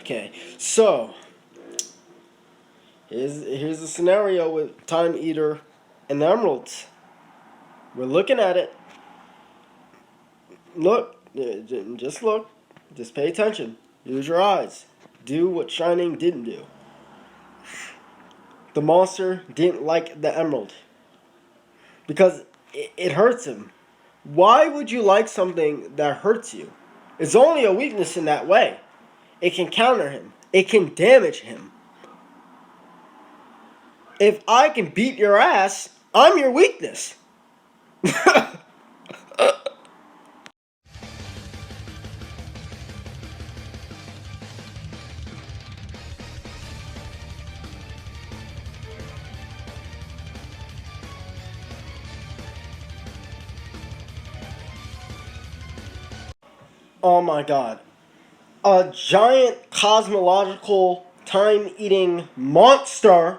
Okay, so here's the scenario with Time Eater and the emeralds. We're looking at it. Look, just look, just pay attention. Use your eyes. Do what Shining didn't do. The monster didn't like the emerald because it hurts him. Why would you like something that hurts you? It's only a weakness in that way. It can counter him. It can damage him. If I can beat your ass, I'm your weakness. Oh my god. A giant cosmological time-eating monster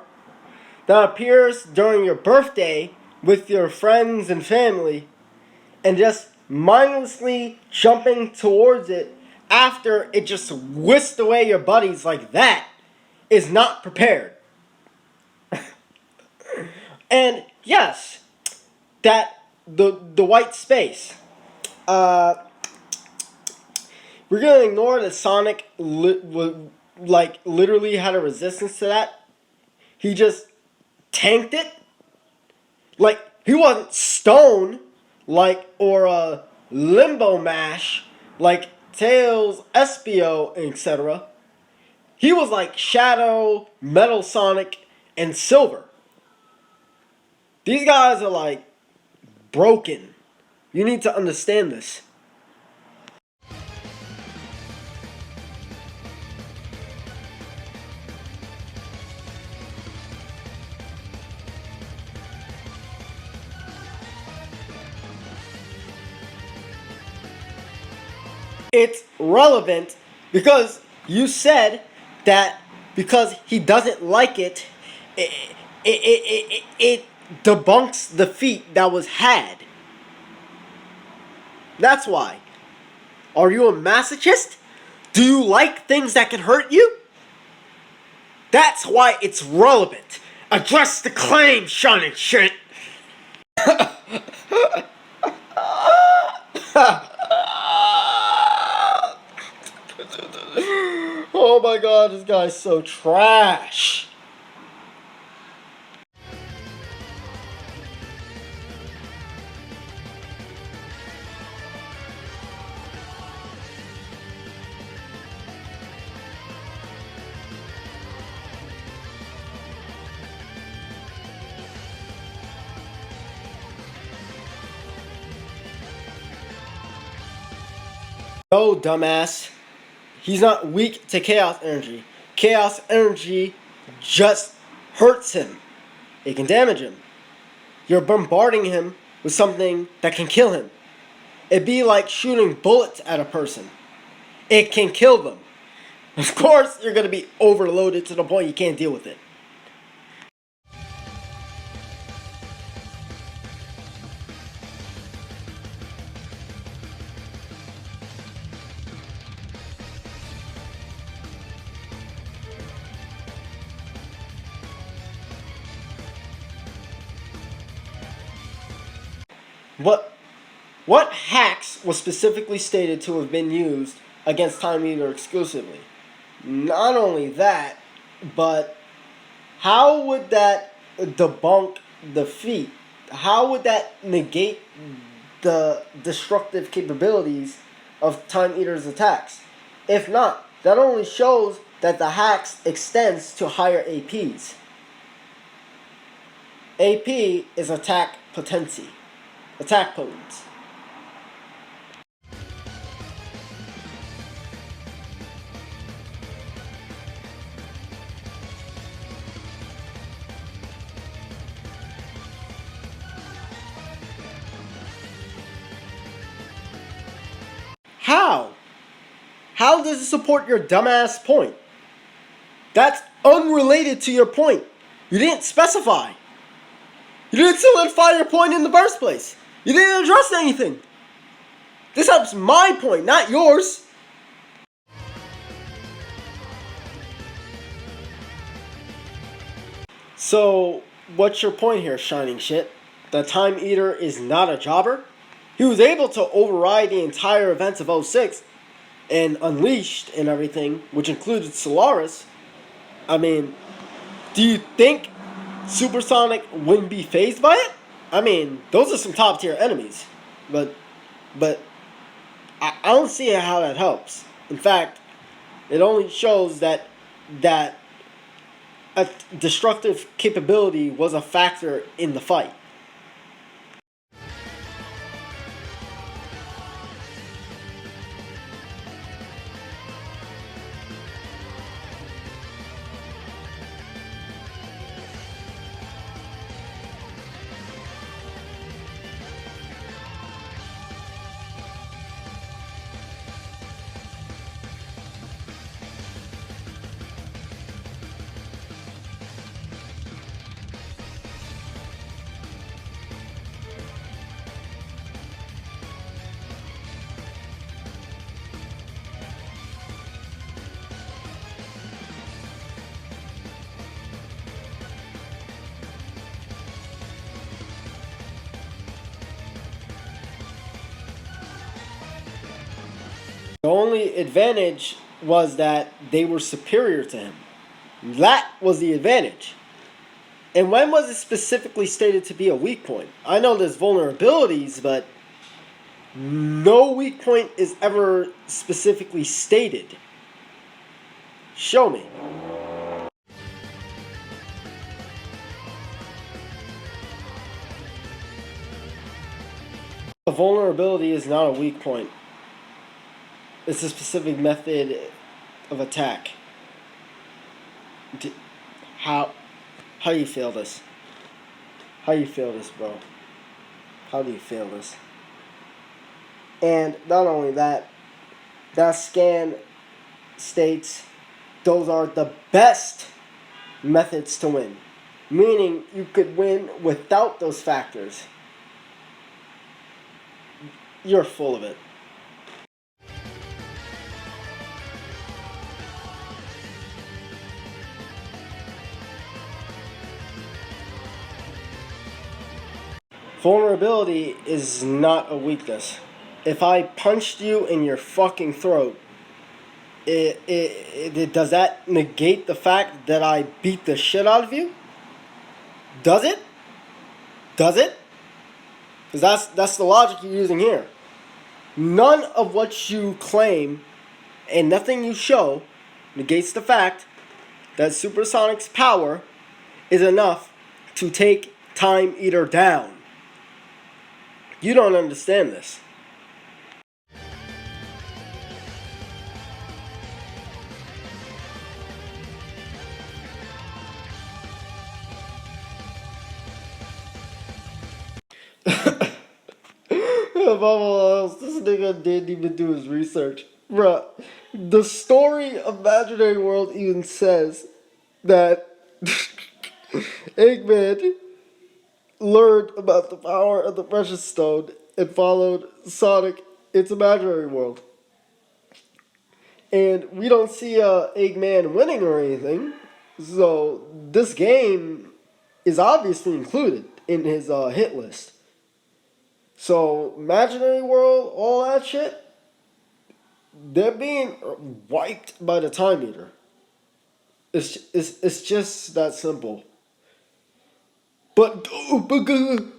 that appears during your birthday with your friends and family and just mindlessly jumping towards it after it just whisked away your buddies like that is not prepared. And yes, that the white space. Uh, we're gonna ignore that Sonic literally had a resistance to that. He just tanked it. Like he wasn't stone, like or a limbo mash, like Tails, Espio, etc. He was like Shadow, Metal Sonic, and Silver. These guys are like broken. You need to understand this. It's relevant because you said that because he doesn't like it, it debunks the feat that was had. That's why. Are you a masochist? Do you like things that can hurt you? That's why it's relevant. Address the claim, Shining Shit. Oh my god, this guy's so trash. No, dumbass. He's not weak to chaos energy. Chaos energy just hurts him. It can damage him. You're bombarding him with something that can kill him. It'd be like shooting bullets at a person. It can kill them. Of course, you're going to be overloaded to the point you can't deal with it. What hacks was specifically stated to have been used against Time Eater exclusively? Not only that, but how would that debunk the feat? How would that negate the destructive capabilities of Time Eater's attacks? If not, that only shows that the hacks extends to higher APs. AP is attack potency. Attack potence. How? How does it support your dumbass point? That's unrelated to your point. You didn't specify. You didn't solidify your point in the first place. You didn't address anything. This helps my point, not yours. So, what's your point here, Shining Shit? The Time Eater is not a jobber? He was able to override the entire events of 06 and Unleashed and everything, which included Solaris. I mean, do you think Supersonic wouldn't be fazed by it? I mean, those are some top tier enemies, but but I don't see how that helps. In fact, it only shows that a destructive capability was a factor in the fight. The only advantage was that they were superior to him. That was the advantage. And when was it specifically stated to be a weak point? I know there's vulnerabilities, but no weak point is ever specifically stated. Show me. A vulnerability is not a weak point. It's a specific method of attack. How do you feel this? How do you feel this, bro? How do you feel this? And not only that, that scan states those are the best methods to win. Meaning you could win without those factors. You're full of it. Vulnerability is not a weakness. If I punched you in your fucking throat, does that negate the fact that I beat the shit out of you? Does it? Does it? Because that's the logic you're using here. None of what you claim and nothing you show negates the fact that Supersonic's power is enough to take Time Eater down. You don't understand this. Above all else, this nigga didn't even do his research. Bruh, the story of Imaginary World even says that Eggman learned about the power of the Precious Stone and followed Sonic into Imaginary World. And we don't see Eggman winning or anything, so this game is obviously included in his hit list. So, Imaginary World, all that shit, they're being wiped by the Time Eater. It's just that simple. But Eggman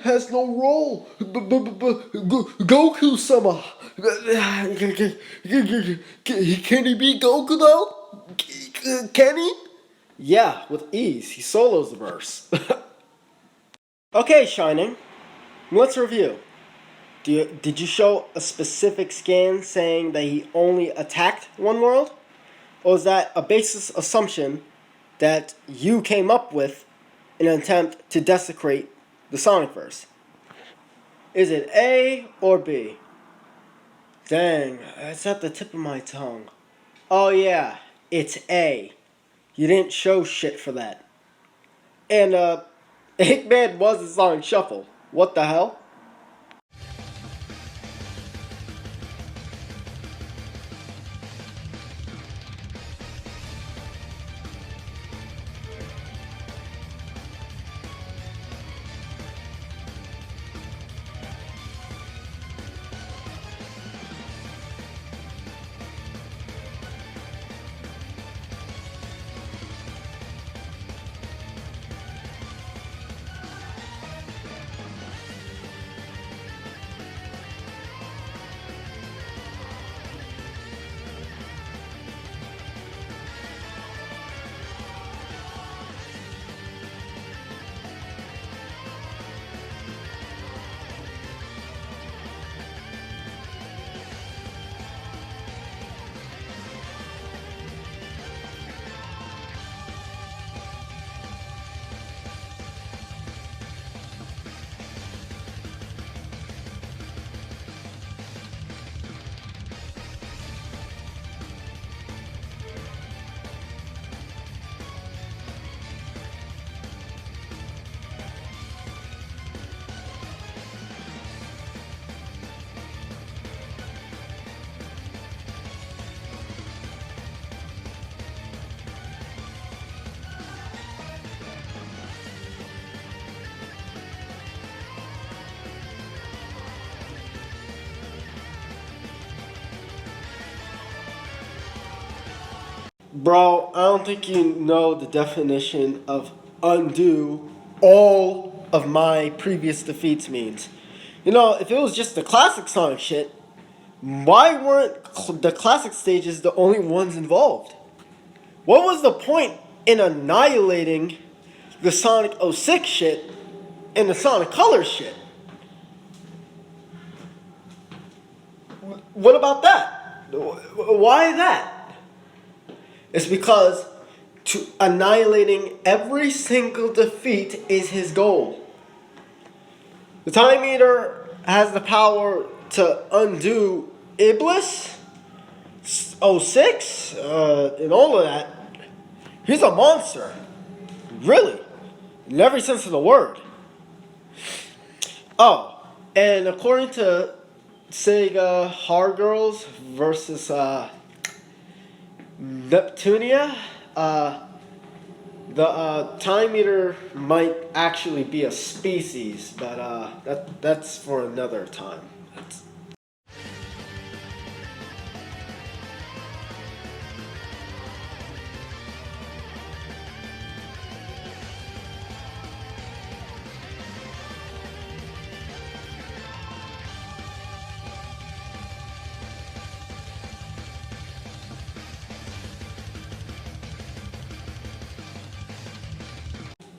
has no role. Goku-sama. Can he beat Goku though? Can he? Yeah, with ease. He solos the verse. Okay, Shining. Let's review. Did you show a specific scan saying that he only attacked one world? Or is that a basis assumption that you came up with in an attempt to desecrate the Sonicverse? Is it A or B? Dang, it's at the tip of my tongue. Oh yeah, it's A. You didn't show shit for that. And Eggman was a Sonic Shuffle. What the hell? Bro, I don't think you know the definition of undo all of my previous defeats means. You know, if it was just the classic Sonic shit, why weren't the classic stages the only ones involved? What was the point in annihilating the Sonic '06 shit and the Sonic Colors shit? What about that? Why that? It's because annihilating every single defeat is his goal. The Time Eater has the power to undo Iblis, '06, and all of that. He's a monster. Really. In every sense of the word. Oh, and according to Sega Hard Girls versus Neptunia, the Time Eater might actually be a species, but that's for another time.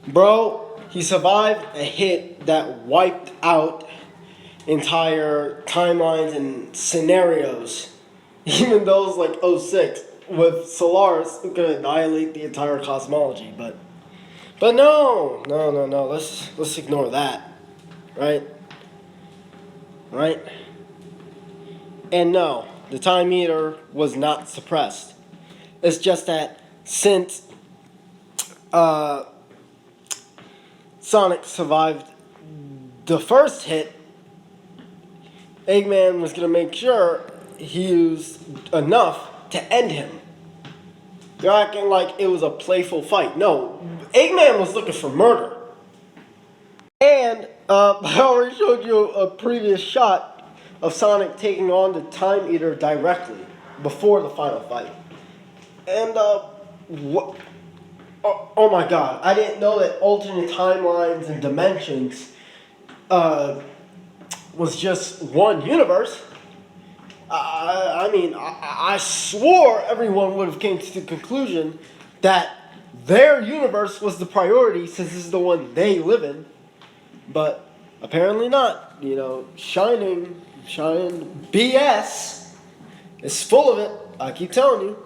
Bro, he survived a hit that wiped out entire timelines and scenarios. Even those like '06 with Solaris who could annihilate the entire cosmology, but no. Let's ignore that. Right? Right? And no, the Time Eater was not suppressed. It's just that since Sonic survived the first hit, Eggman was gonna make sure he used enough to end him. They're acting like it was a playful fight. No, Eggman was looking for murder. And I already showed you a previous shot of Sonic taking on the Time Eater directly before the final fight. And what? Oh my god, I didn't know that alternate timelines and dimensions was just one universe. I swore everyone would have came to the conclusion that their universe was the priority since this is the one they live in. But apparently not. You know, Shining BS is full of it. I keep telling you.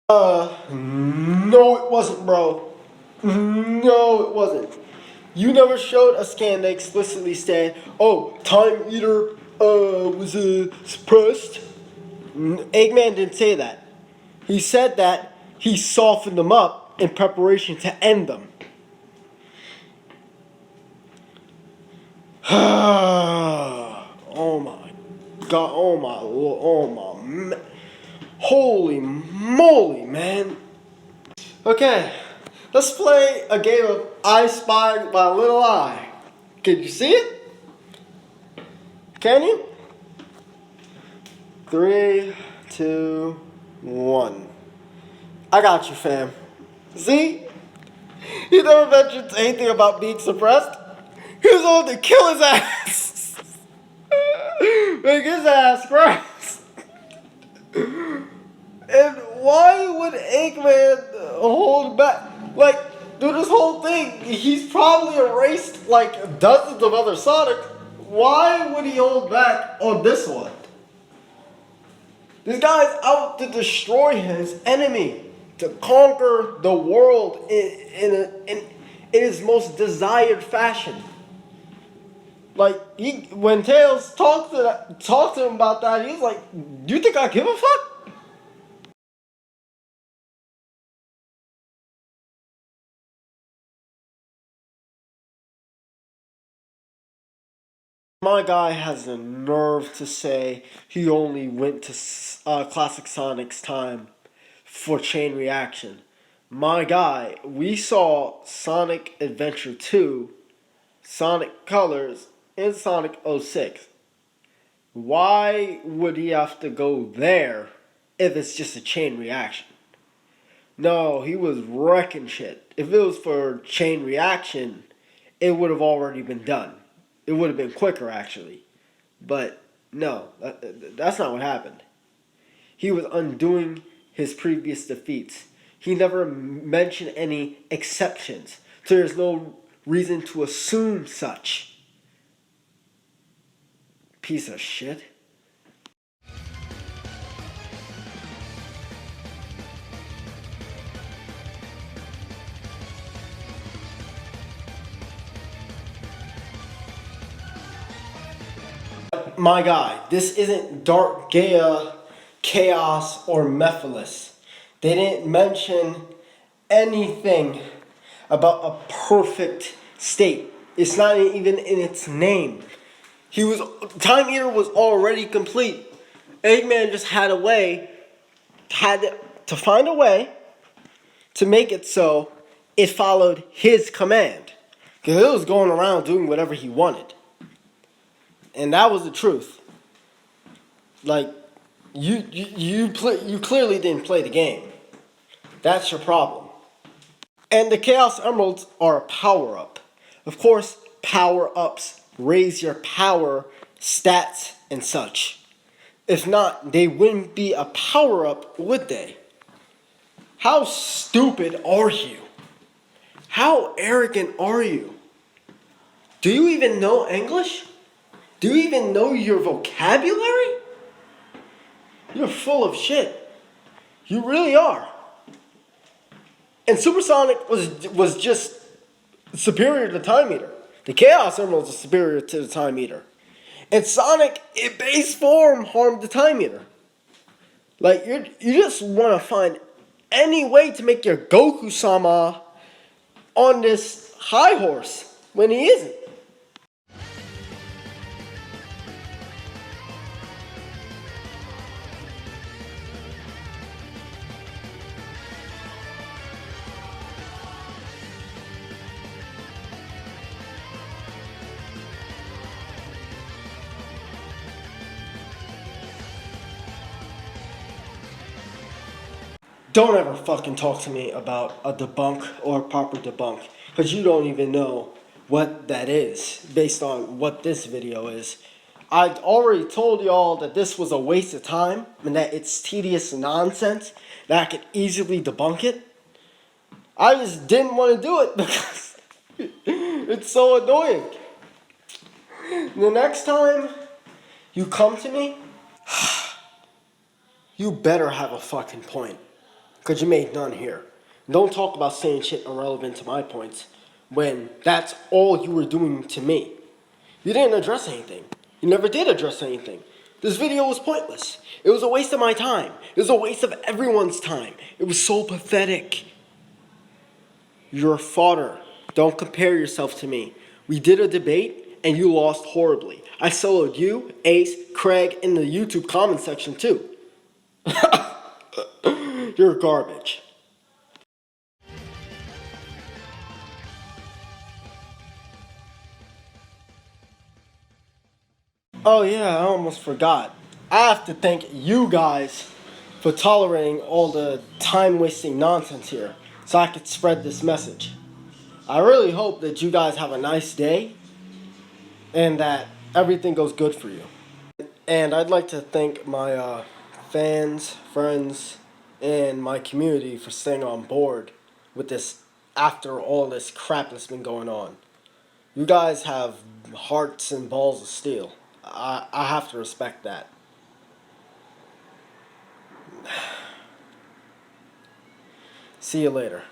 No it wasn't, bro. No it wasn't. You never showed a scan that explicitly said, oh, Time Eater, was, suppressed. Eggman didn't say that. He said that he softened them up in preparation to end them. Oh my god, holy moly, man. Okay, let's play a game of I Spy My Little Eye. Can you see it? Can you? 3, 2, 1. I got you, fam. See? He never mentioned anything about being suppressed. He was on to kill his ass. Make his ass press. And why would Eggman hold back? Like, through this whole thing, he's probably erased like dozens of other Sonic. Why would he hold back on this one? This guy's out to destroy his enemy, to conquer the world in his most desired fashion. Like, when Tails talked to him about that, he's like, "Do you think I give a fuck?" My guy has the nerve to say he only went to Classic Sonic's time for chain reaction. My guy, we saw Sonic Adventure 2, Sonic Colors, and Sonic 06. Why would he have to go there if it's just a chain reaction? No, he was wrecking shit. If it was for chain reaction, it would have already been done. It would have been quicker, actually. But no, that's not what happened. He was undoing his previous defeats. He never mentioned any exceptions, so there's no reason to assume such. Piece of shit. My guy, this isn't Dark Gaia, Chaos, or Mephiles. They didn't mention anything about a perfect state. It's not even in its name. Time Eater was already complete. Eggman just had to find a way to make it so it followed his command. Because it was going around doing whatever he wanted. And that was the truth. Like, you clearly didn't play the game. That's your problem. And the Chaos Emeralds are a power-up. Of course, power-ups raise your power, stats, and such. If not, they wouldn't be a power-up, would they? How stupid are you? How arrogant are you? Do you even know English? Do you even know your vocabulary? You're full of shit. You really are. And Supersonic was just superior to Time Eater. The Chaos Emeralds are superior to the Time Eater. And Sonic, in base form, harmed the Time Eater. Like, you just want to find any way to make your Goku-sama on this high horse when he isn't. Don't ever fucking talk to me about a debunk or a proper debunk, because you don't even know what that is based on what this video is. I already told y'all that this was a waste of time and that it's tedious nonsense, that I could easily debunk it. I just didn't want to do it because it's so annoying. The next time you come to me, you better have a fucking point. because you made none here. Don't talk about saying shit irrelevant to my points when that's all you were doing to me. You didn't address anything. You never did address anything. This video was pointless. It was a waste of my time. It was a waste of everyone's time. It was so pathetic. You're fodder. Don't compare yourself to me. We did a debate and you lost horribly. I soloed you, Ace, Craig in the YouTube comment section too. You're garbage. Oh yeah, I almost forgot. I have to thank you guys for tolerating all the time-wasting nonsense here so I could spread this message. I really hope that you guys have a nice day and that everything goes good for you. And I'd like to thank my fans, friends, and my community for staying on board with this after all this crap that's been going on. You guys have hearts and balls of steel. I have to respect that. See you later.